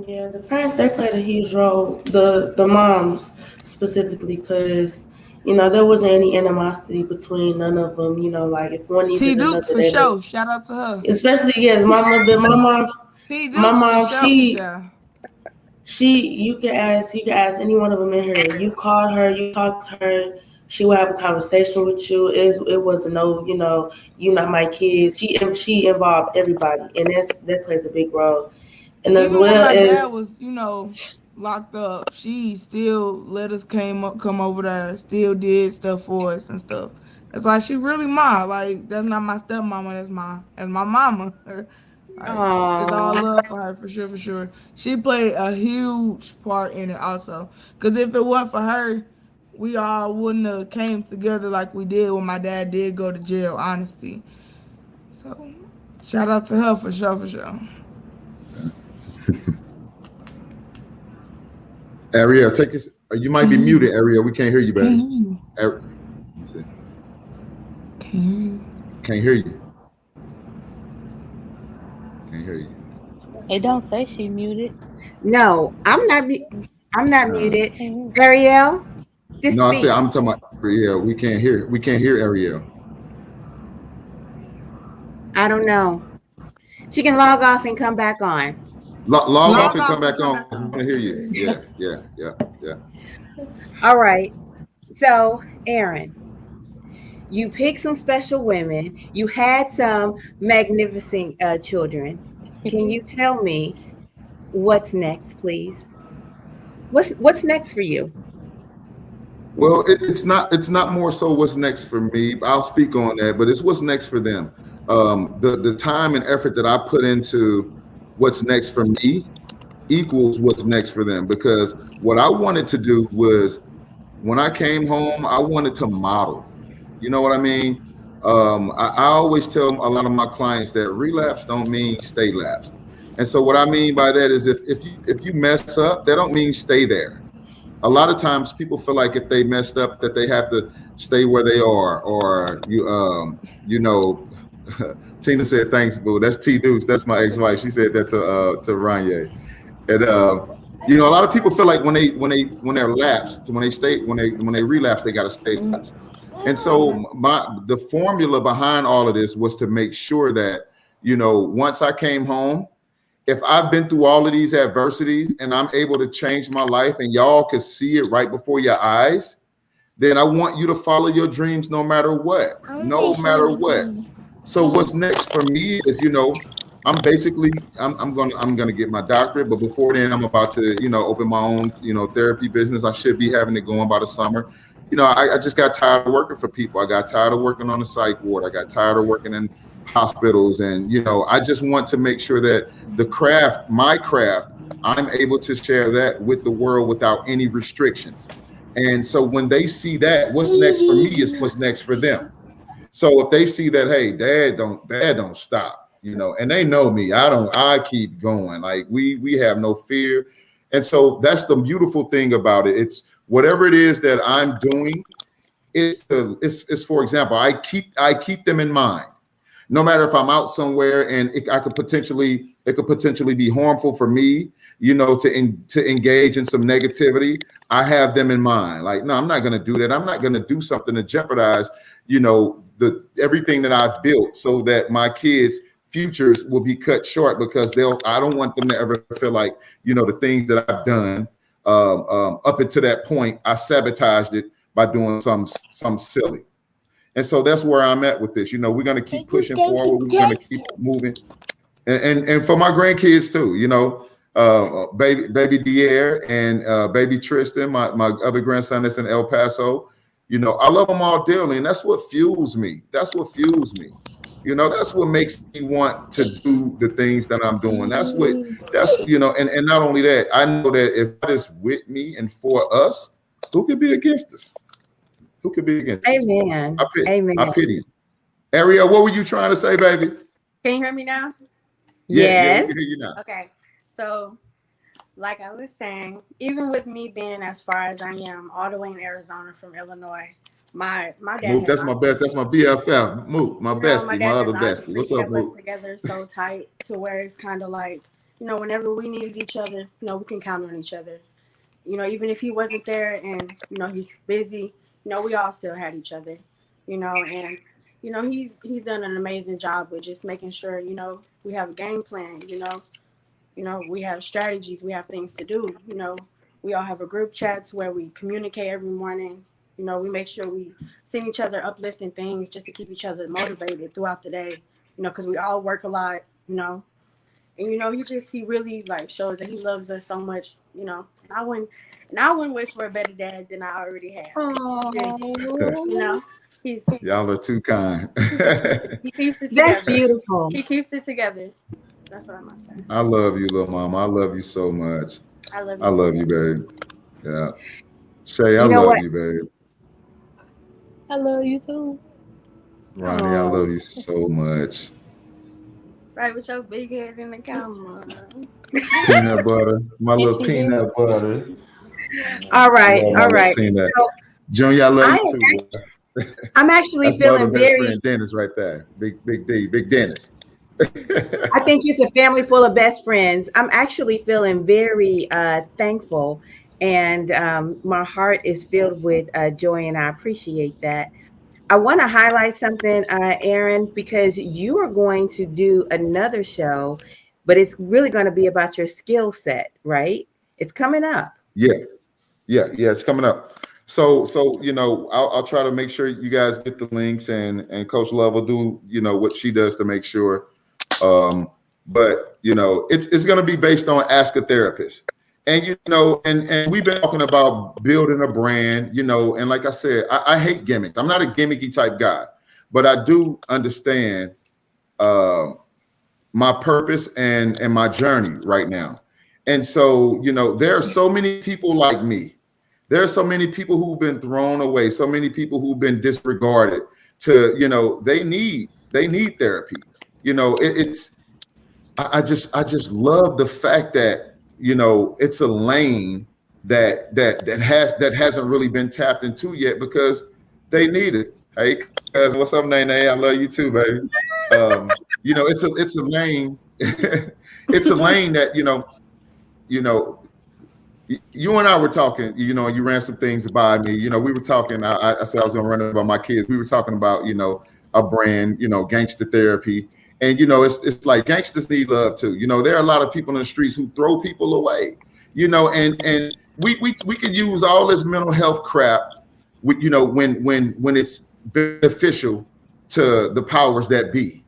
Yeah, the parents, they played a huge role. The moms specifically, because you know there wasn't any animosity between none of them. You know, like if one T needed Dukes another, for they would. sure. Shout out to her. Especially yes, my mom, T my Dukes for mom, sure, for sure. you can ask any one of them in here. You call her, you talk to her. She will have a conversation with you. It wasn't no, you know, you not my kids. She involved everybody, and that plays a big role. And as Even when well my dad as was, you know, locked up, she still let us come over there, still did stuff for us and stuff. That's why she really like, that's not my stepmama, that's my mama. Like, it's all Oh, love for her, for sure, for sure. She played a huge part in it also. Cause if it wasn't for her, we all wouldn't have came together like we did when my dad did go to jail, honesty. So shout out to her for sure, for sure. Ariel, take us. You might be muted, Ariel. We can't hear you, baby. Can't hear you. Can't hear you. It don't say she muted. no, I'm not muted. Ariel, just No, I speak. said I'm talking about Ariel. We can't hear Ariel. I don't know. She can log off and come back on. Log off and come back on. I want to hear you. Yeah. All right. So, Aaron, You picked some special women. You had some magnificent children. Can you tell me what's next, please? What's next for you? Well, it's not more so what's next for me. I'll speak on that, but it's what's next for them. The time and effort that I put into what's next for me equals what's next for them, because what I wanted to do was, when I came home, I wanted to model. You know what I mean? I always tell a lot of my clients that relapse don't mean stay lapsed. And so what I mean by that is, if you mess up, that don't mean stay there. A lot of times people feel like if they messed up that they have to stay where they are, or you know, Tina said, thanks, boo. That's T Deuce. That's my ex-wife. She said that to Ranye. And you know, a lot of people feel like when they're lapsed, when they relapse, they got to stay lapsed. And so the formula behind all of this was to make sure that, you know, once I came home, if I've been through all of these adversities and I'm able to change my life and y'all could see it right before your eyes, then I want you to follow your dreams no matter what, no matter what. So what's next for me is, you know, I'm gonna get my doctorate, but before then I'm about to, you know, open my own, you know, therapy business. I should be having it going by the summer. You know, I just got tired of working for people. I got tired of working on the psych ward. I got tired of working in hospitals. And, you know, I just want to make sure that the craft, my craft, I'm able to share that with the world without any restrictions. And so when they see that, what's next for me is what's next for them. So if they see that, hey, dad don't stop, you know, and they know me, I keep going. Like we have no fear. And so that's the beautiful thing about it. It's whatever it is that I'm doing, it's for example, I keep them in mind. No matter if I'm out somewhere and it could potentially be harmful for me, you know, to engage in some negativity, I have them in mind. Like, no, I'm not going to do that. I'm not going to do something to jeopardize, you know, everything that I've built, so that my kids' futures will be cut short, because I don't want them to ever feel like, you know, the things that I've done up until that point, I sabotaged it by doing some silly. And so that's where I'm at with this. You know, we're going to keep pushing forward. We're going to keep moving. And for my grandkids too, you know, baby Dier and baby Tristan, my other grandson that's in El Paso, you know, I love them all dearly. And that's what fuels me. That's what fuels me. You know, that's what makes me want to do the things that I'm doing. That's, you know, and not only that, I know that if God is with me and for us, who could be against us? Who could be against us? Amen. Amen. I pity you. Ariel, what were you trying to say, baby? Can you hear me now? Yes. Yeah, we can hear you now. Okay. So, like I was saying, even with me being as far as I am, all the way in Arizona from Illinois, my dad. Mook, that's my best. That's my BFF. Mook, my bestie, my other bestie. What's up, Mook? Together so tight to where it's kind of like, you know, whenever we needed each other, you know, we can count on each other. You know, even if he wasn't there and, you know, he's busy, you know, we all still had each other, you know, and, you know, he's done an amazing job with just making sure, you know, we have a game plan, you know, we have strategies, we have things to do, you know, we all have a group chats where we communicate every morning, you know, we make sure we send each other uplifting things just to keep each other motivated throughout the day, you know, because we all work a lot, you know, and, you know, he really like shows that he loves us so much, you know, and I wouldn't wish for a better dad than I already have. You know, y'all are too kind. He keeps it together. That's beautiful. He keeps it together. That's what I'm gonna say. I love you, little mama. I love you so much. I love you. I love you, babe. Yeah. Shay, I love you, babe. I love you too. Ronnie, I love you so much. Right with your big head in the camera. Peanut butter. My little peanut butter. All right. All right. So, Junior, I love you too. I'm actually feeling very. Friend Dennis right there. Big Dennis. I think it's a family full of best friends. I'm actually feeling very thankful, and my heart is filled with joy, and I appreciate that. I want to highlight something, Aaron, because you are going to do another show, but it's really going to be about your skill set, right? It's coming up. Yeah, it's coming up. So you know, I'll try to make sure you guys get the links, and Coach Love will do, you know, what she does to make sure. But you know, it's going to be based on Ask a Therapist, and you know, and we've been talking about building a brand, you know, and like I said, I hate gimmicks. I'm not a gimmicky type guy, but I do understand my purpose and my journey right now. And so, you know, there are so many people like me. There are so many people who've been thrown away, so many people who've been disregarded to, you know, they need therapy. You know, I just love the fact that, you know, it's a lane that hasn't really been tapped into yet because they need it. Hey, cousin, what's up, Nene? I love you too, baby. You know, it's a lane, it's a lane that, you know, you and I were talking, you know, you ran some things by me, you know, we were talking, I said I was gonna run it about my kids. We were talking about, you know, a brand, you know, gangster therapy. And, you know, it's like gangsters need love too. You know, there are a lot of people in the streets who throw people away, you know, and we could use all this mental health crap, you know, when it's beneficial to the powers that be.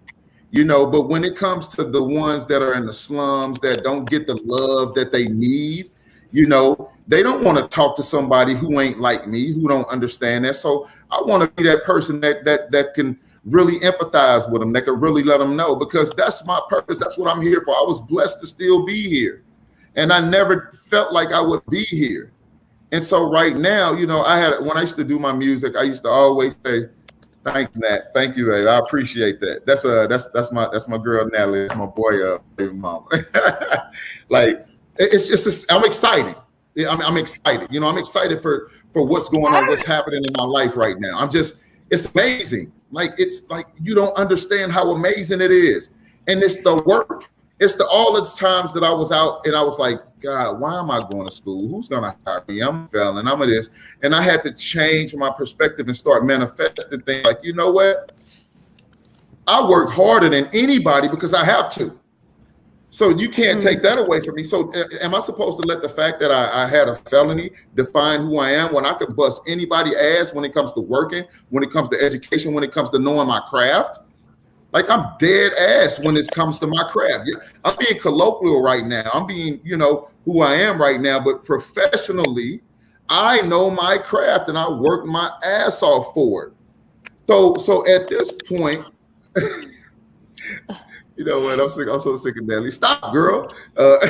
You know, but when it comes to the ones that are in the slums that don't get the love that they need, you know, they don't want to talk to somebody who ain't like me, who don't understand that. So I want to be that person that can really empathize with them, that can really let them know, because that's my purpose. That's what I'm here for. I was blessed to still be here, and I never felt like I would be here. And so right now, you know, when I used to do my music, I used to always say, "Thank you, Nat. Thank you, baby. I appreciate that." That's my girl Natalie. That's my boy, baby mama. Like it's just I'm excited. I'm excited. You know, I'm excited for what's going on, what's happening in my life right now. It's amazing. Like it's like you don't understand how amazing it is, and it's the work. It's all the times that I was out and I was like, God, why am I going to school? Who's going to hire me? I'm failing. I'm of this. And I had to change my perspective and start manifesting things like, you know what? I work harder than anybody because I have to. So you can't take that away from me. So am I supposed to let the fact that I had a felony define who I am when I could bust anybody's ass when it comes to working, when it comes to education, when it comes to knowing my craft? Like I'm dead ass when it comes to my craft. I'm being colloquial right now. I'm being, you know, who I am right now, but professionally, I know my craft and I work my ass off for it. So at this point, you know what? I'm so sick of Natalie. Stop, girl. At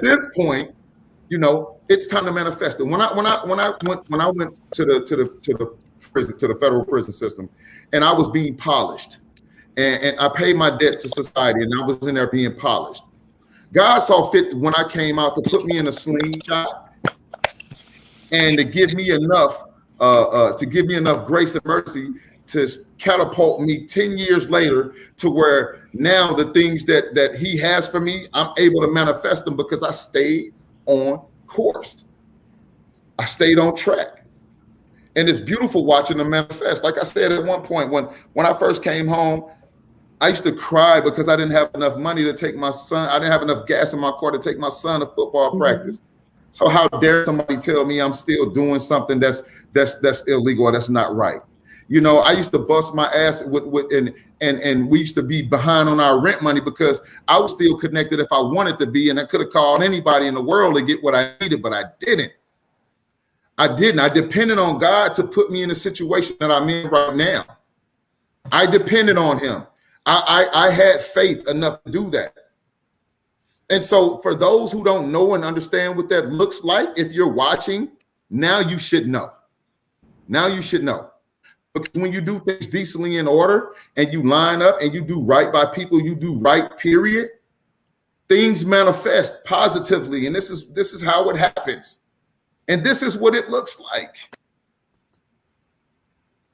this point, you know, it's time to manifest it. When I went to the prison, to the federal prison system, and I was being polished, and I paid my debt to society, and I was in there being polished. God saw fit when I came out to put me in a slingshot and to give me enough grace and mercy to catapult me 10 years later to where now the things that he has for me, I'm able to manifest them because I stayed on course. I stayed on track. And it's beautiful watching them manifest. Like I said at one point, when I first came home, I used to cry because I didn't have enough money to take my son. I didn't have enough gas in my car to take my son to football practice. So how dare somebody tell me I'm still doing something that's illegal or that's not right? You know, I used to bust my ass and we used to be behind on our rent money because I was still connected if I wanted to be, and I could have called anybody in the world to get what I needed, but I didn't. I depended on God to put me in the situation that I'm in right now. I depended on him. I had faith enough to do that. And so for those who don't know and understand what that looks like, if you're watching, now you should know. Now you should know. Because when you do things decently in order and you line up and you do right by people, you do right, period, things manifest positively. And this is how it happens. And this is what it looks like.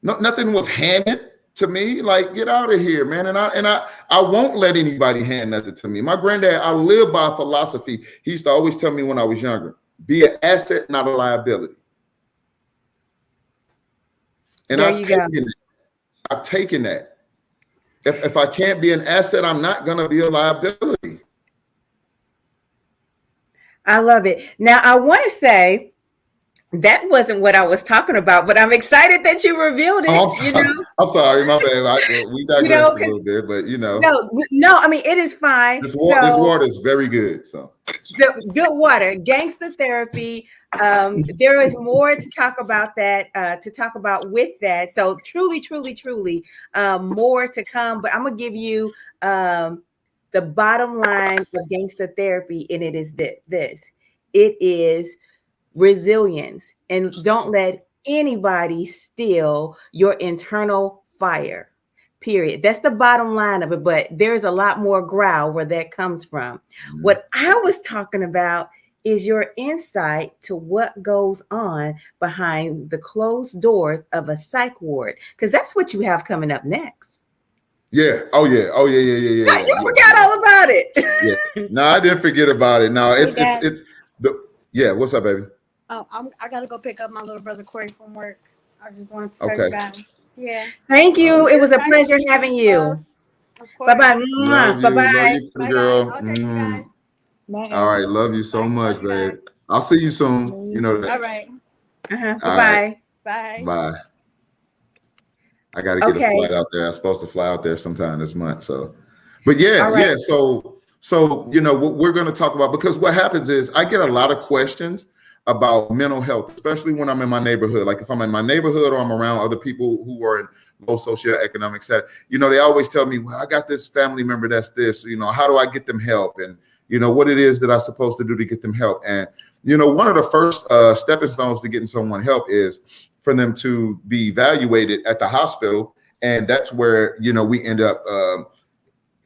No, nothing was handed to me. Like, get out of here, man. And I won't let anybody hand nothing to me. My granddad, I live by a philosophy. He used to always tell me when I was younger, be an asset, not a liability. And I've taken that. If I can't be an asset, I'm not going to be a liability. I love it. Now, I want to say That wasn't what I was talking about, but I'm excited that you revealed it. Oh, I'm sorry, my bad. We digressed a little bit, but no, I mean it is fine. This water is very good. So the good water, gangster therapy. There is more to talk about with that. So truly, more to come. But I'm gonna give you the bottom line of gangster therapy, and it is this. It is resilience, and don't let anybody steal your internal fire. Period. That's the bottom line of it, but there's a lot more growl where that comes from. What I was talking about is your insight to what goes on behind the closed doors of a psych ward, because that's what you have coming up next. Yeah. Oh yeah. You forgot all about it. Yeah. No, I didn't forget about it. No, it's the yeah. What's up, baby? Oh, I gotta go pick up my little brother Corey from work. I just wanted to say bye. Yeah. Thank you. It was a pleasure having you. Bye bye. Love you. Bye bye. Love you, Bye, girl. guys. I'll text you guys. All right. Love you so much, babe. I'll see you soon. You know that. All right. Bye. Bye. Bye. I got to get a flight out there. I'm supposed to fly out there sometime this month. So, but yeah. So what we're going to talk about, because what happens is I get a lot of questions about mental health, especially when I'm in my neighborhood. Like if I'm in my neighborhood or I'm around other people who are in low socioeconomic status, they always tell me, well, I got this family member that's this, how do I get them help? And, what it is that I'm supposed to do to get them help. And, one of the first stepping stones to getting someone help is for them to be evaluated at the hospital. And that's where, we end up,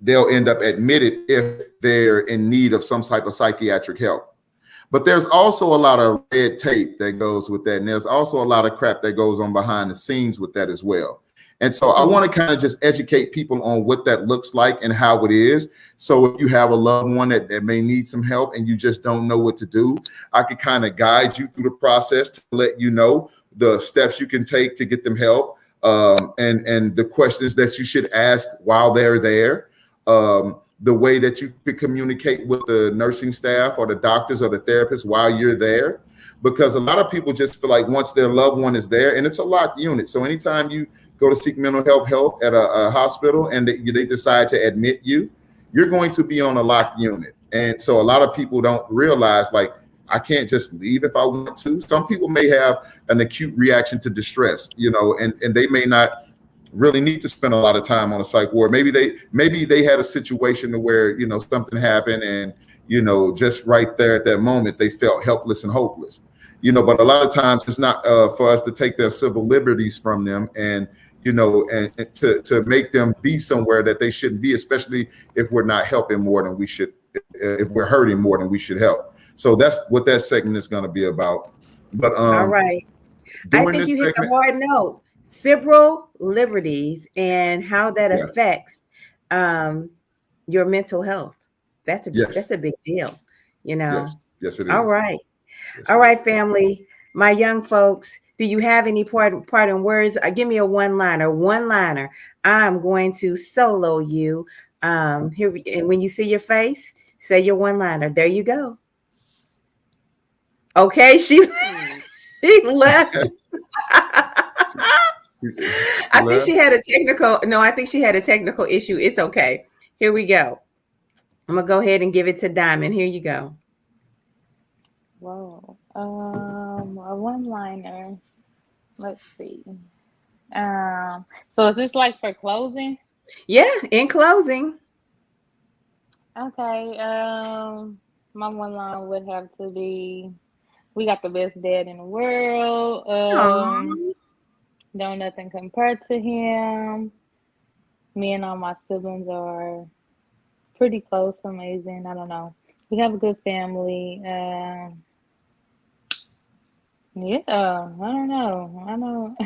they'll end up admitted if they're in need of some type of psychiatric help. But there's also a lot of red tape that goes with that. And there's also a lot of crap that goes on behind the scenes with that as well. And so I want to kind of just educate people on what that looks like and how it is. So if you have a loved one that may need some help and you just don't know what to do, I could kind of guide you through the process to let you know the steps you can take to get them help, and the questions that you should ask while they're there. The way that you could communicate with the nursing staff or the doctors or the therapists while you're there, because a lot of people just feel like once their loved one is there, and it's a locked unit. So anytime you go to seek mental health help at a hospital and they decide to admit you, you're going to be on a locked unit. And so a lot of people don't realize, like, I can't just leave if I want to. Some people may have an acute reaction to distress, and they may not really need to spend a lot of time on a psych ward. Maybe they had a situation where, something happened and, just right there at that moment, they felt helpless and hopeless, but a lot of times it's not for us to take their civil liberties from them and, and to make them be somewhere that they shouldn't be, especially if we're not helping more than we should, if we're hurting more than we should help. So that's what that segment is going to be about. But all right. I think you hit the hard note. Civil liberties and how that affects your mental health. That's a big deal, Yes, it is. All right. All right, family. My young folks, do you have any parting words? Give me a one-liner. I'm going to solo you. Here, and when you see your face, say your one-liner. There you go. Okay, she left. I think she had a technical issue. It's okay. Here we go. I'm gonna go ahead and give it to Diamond. Here you go. Whoa. A one-liner. Let's see. So is this like for closing? Yeah, in closing. Okay. My one line would have to be, we got the best dad in the world. Don't nothing compare to him. Me and all my siblings are pretty close, amazing. I don't know. We have a good family. Yeah, I don't know. I don't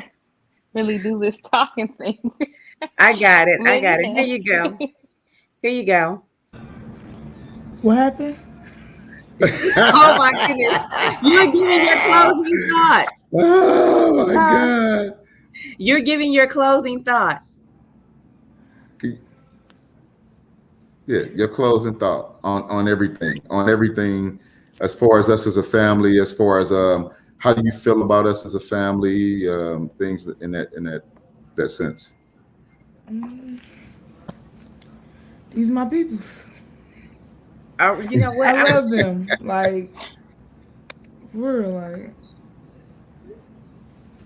really do this talking thing. I got it. Here you go. What happened? Oh my goodness. You're giving your closing thought. Oh my God. You're giving your closing thought. Yeah, your closing thought on everything as far as us as a family, as far as how do you feel about us as a family? Things in that sense. These my peoples. You know what? I love them. Like, for real, like,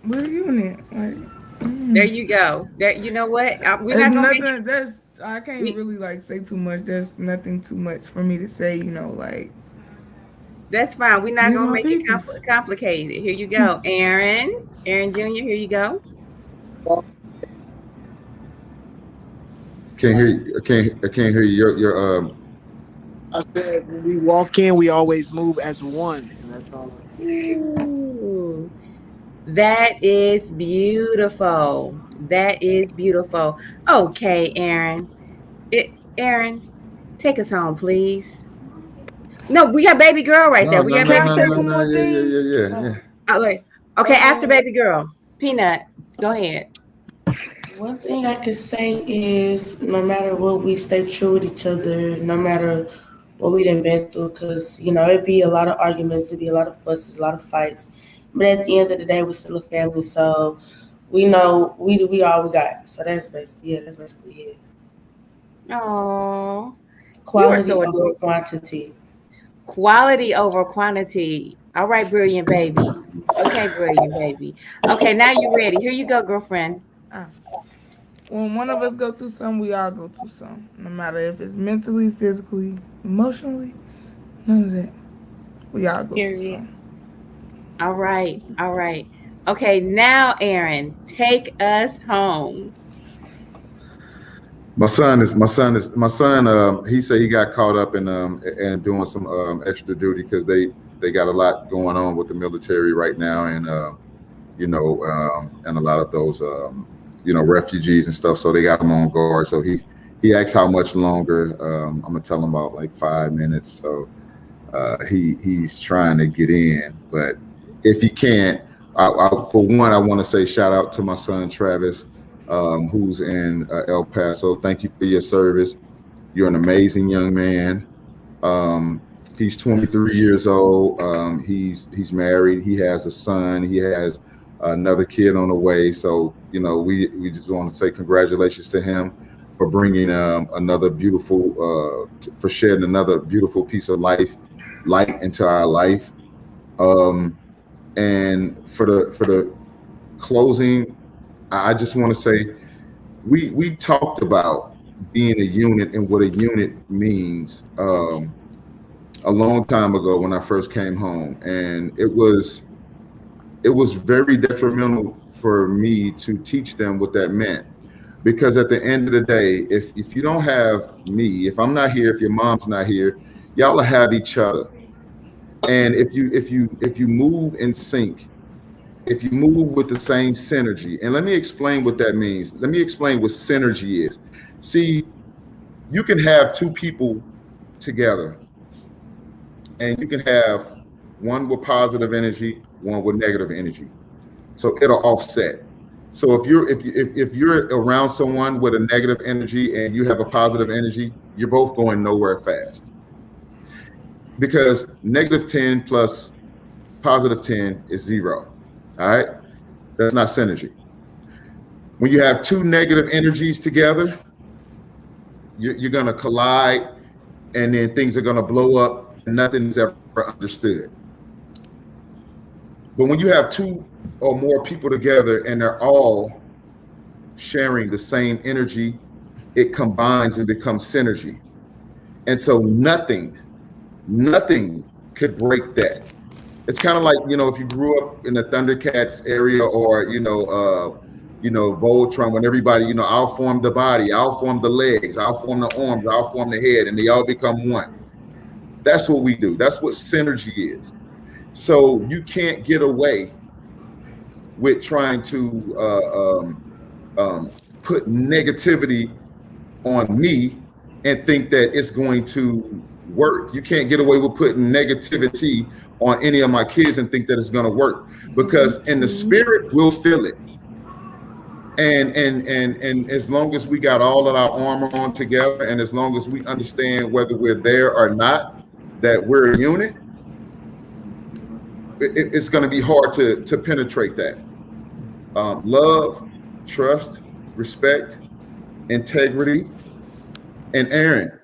we're a unit. Like, There you go. There, you know what? We're there's not gonna nothing. That's I can't really like say too much. There's nothing too much for me to say. You know, like. That's fine. We're not These gonna my make it peoples. complicated. Here you go, Aaron Jr. Here you go. Can't hear you. I can't hear you. Your I said when we walk in, we always move as one, and that's all. Ooh, that is beautiful. That is beautiful. Okay, Aaron. Aaron, take us home, please. No, we got baby girl right there. We got baby girl. Yeah. Okay, after baby girl. Peanut, go ahead. One thing I could say is no matter what, we stay true with each other, no matter what we done been through, because, you know, it'd be a lot of arguments, it'd be a lot of fusses, a lot of fights. But at the end of the day, we're still a family, so we know we all we got. So that's basically it. Oh, Quality over quantity. Quality over quantity. All right, brilliant baby. Okay, brilliant baby. Okay, now you're ready. Here you go, girlfriend. When one of us go through something, we all go through something. No matter if it's mentally, physically, emotionally, none of that. We all go through something. All right. Okay, now Aaron, take us home. My son. He said he got caught up in and doing some extra duty because they got a lot going on with the military right now, and and a lot of those refugees and stuff. So they got him on guard. So he asked how much longer. I'm gonna tell him about like 5 minutes. So he's trying to get in, but if he can't, for one, I want to say shout out to my son Travis, who's in El Paso. Thank you for your service. You're an amazing young man. He's 23 years old. He's married. He has a son. He has another kid on the way. So, we just want to say congratulations to him for bringing another beautiful, for shedding another beautiful piece of light into our life. And for the closing, I just want to say we talked about being a unit and what a unit means a long time ago when I first came home, and it was very detrimental for me to teach them what that meant, because at the end of the day, if you don't have me, if I'm not here, if your mom's not here, y'all will have each other. And if you move in sync, if you move with the same synergy, and let me explain what that means. Let me explain what synergy is. See, you can have two people together, and you can have one with positive energy, one with negative energy. So it'll offset. So if you're around someone with a negative energy and you have a positive energy, you're both going nowhere fast. Because negative 10 plus positive 10 is 0. All right? That's not synergy. When you have two negative energies together, you're going to collide, and then things are going to blow up, and nothing is ever understood. But when you have two or more people together and they're all sharing the same energy, it combines and becomes synergy. And so nothing could break that. It's kind of like, if you grew up in the Thundercats area, or Voltron, when everybody, I'll form the body, I'll form the legs, I'll form the arms, I'll form the head, and they all become one. That's what we do. That's what synergy is. So you can't get away with trying to put negativity on me and think that it's going to work. You can't get away with putting negativity on any of my kids and think that it's going to work, because in the spirit we'll feel it. And as long as we got all of our armor on together, and as long as we understand whether we're there or not, that we're a unit, it's going to be hard to penetrate that. Love, trust, respect, integrity, and Aaron,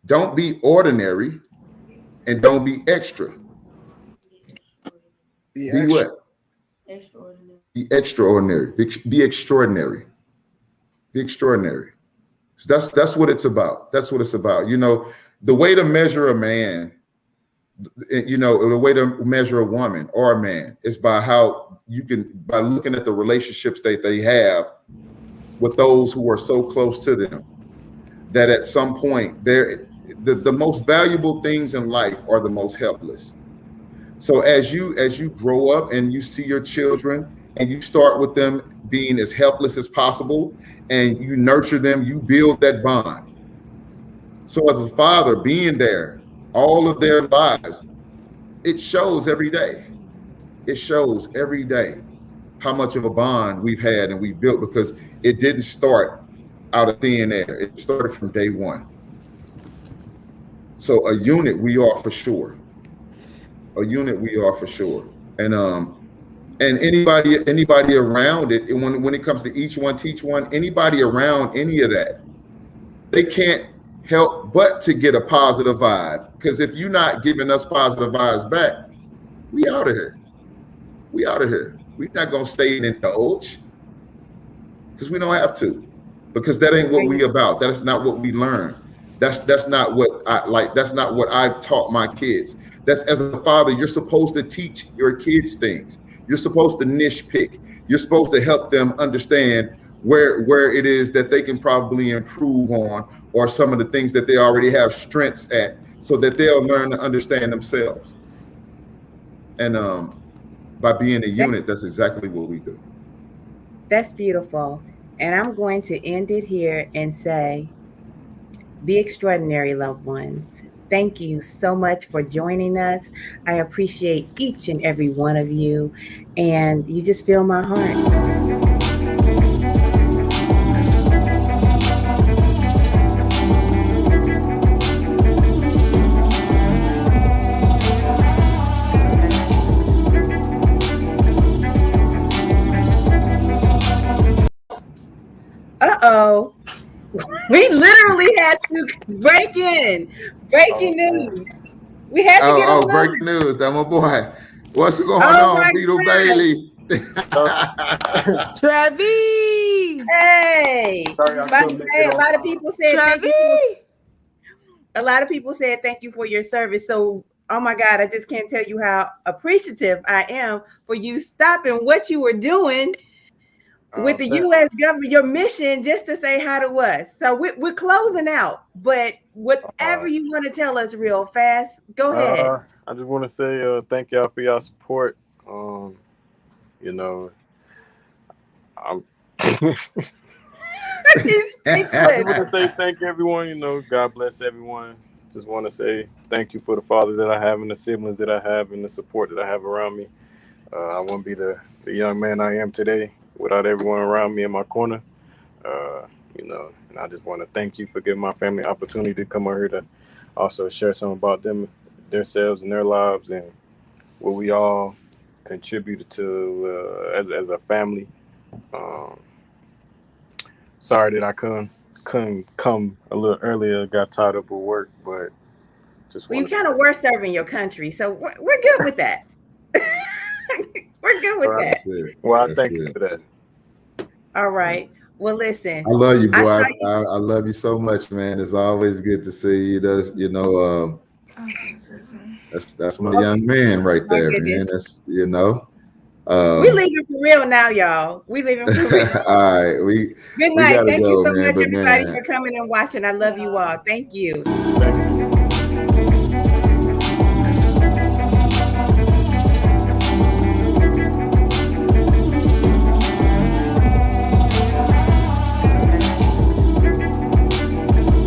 don't be ordinary and don't be extra. Be what? Extraordinary. Be extraordinary. Be extraordinary. Be extraordinary. So that's what it's about. That's what it's about. You know, the way to measure a man, you know, the way to measure a woman or a man is by how you can, by looking at the relationships that they have with those who are so close to them, that at some point the most valuable things in life are the most helpless. So as you grow up and you see your children and you start with them being as helpless as possible and you nurture them, you build that bond. So as a father, being there all of their lives, it shows every day. It shows every day how much of a bond we've had and we've built, because it didn't start out of thin air. It started from day one. So a unit we are for sure. A unit we are for sure. And anybody around it, and when it comes to each one teach one, anybody around any of that, they can't help but to get a positive vibe. Because if you're not giving us positive vibes back, we out of here. We out of here. We're not gonna stay and indulge, because we don't have to, because that ain't what we about. That is not what we learn. That's not what I like. That's not what I've taught my kids. That's, as a father, you're supposed to teach your kids things. You're supposed to niche pick. You're supposed to help them understand where it is that they can probably improve on, or some of the things that they already have strengths at, so that they'll learn to understand themselves. And by being a unit, that's exactly what we do. That's beautiful. And I'm going to end it here and say, be extraordinary, loved ones. Thank you so much for joining us. I appreciate each and every one of you, and you just fill my heart. Uh-oh. We literally had to breaking news. We had to get on breaking news. That my boy. What's going on, Beetle Bailey? Travis. Hey. Sorry, a lot of people said thank you. A lot of people said thank you for your service. So, oh my God, I just can't tell you how appreciative I am for you stopping what you were doing with the U.S. government, your mission, just to say hi to us. So we're closing out, but whatever you want to tell us real fast, go ahead. I just want to say thank y'all for y'all support. You know, I'm I just want to say thank everyone. You know, God bless everyone. Just want to say thank you for the father that I have and the siblings that I have and the support that I have around me. I wouldn't be the young man I am today without everyone around me in my corner. You know, and I just want to thank you for giving my family the opportunity to come over here to also share some about themselves and their lives and what we all contributed to as a family. Sorry that I couldn't come a little earlier. Got tied up with work, but just you kind of were serving your country, so we're good with that. We're good with that. Well, I thank you for that. All right. Well, listen. I love you, boy. I love you so much, man. It's always good to see you. That's my young man right there, man. That's we leaving for real now, y'all. We leaving for real. All right. Good night. Thank you so much, everybody, for coming and watching. I love you all. Thank you. Thank you.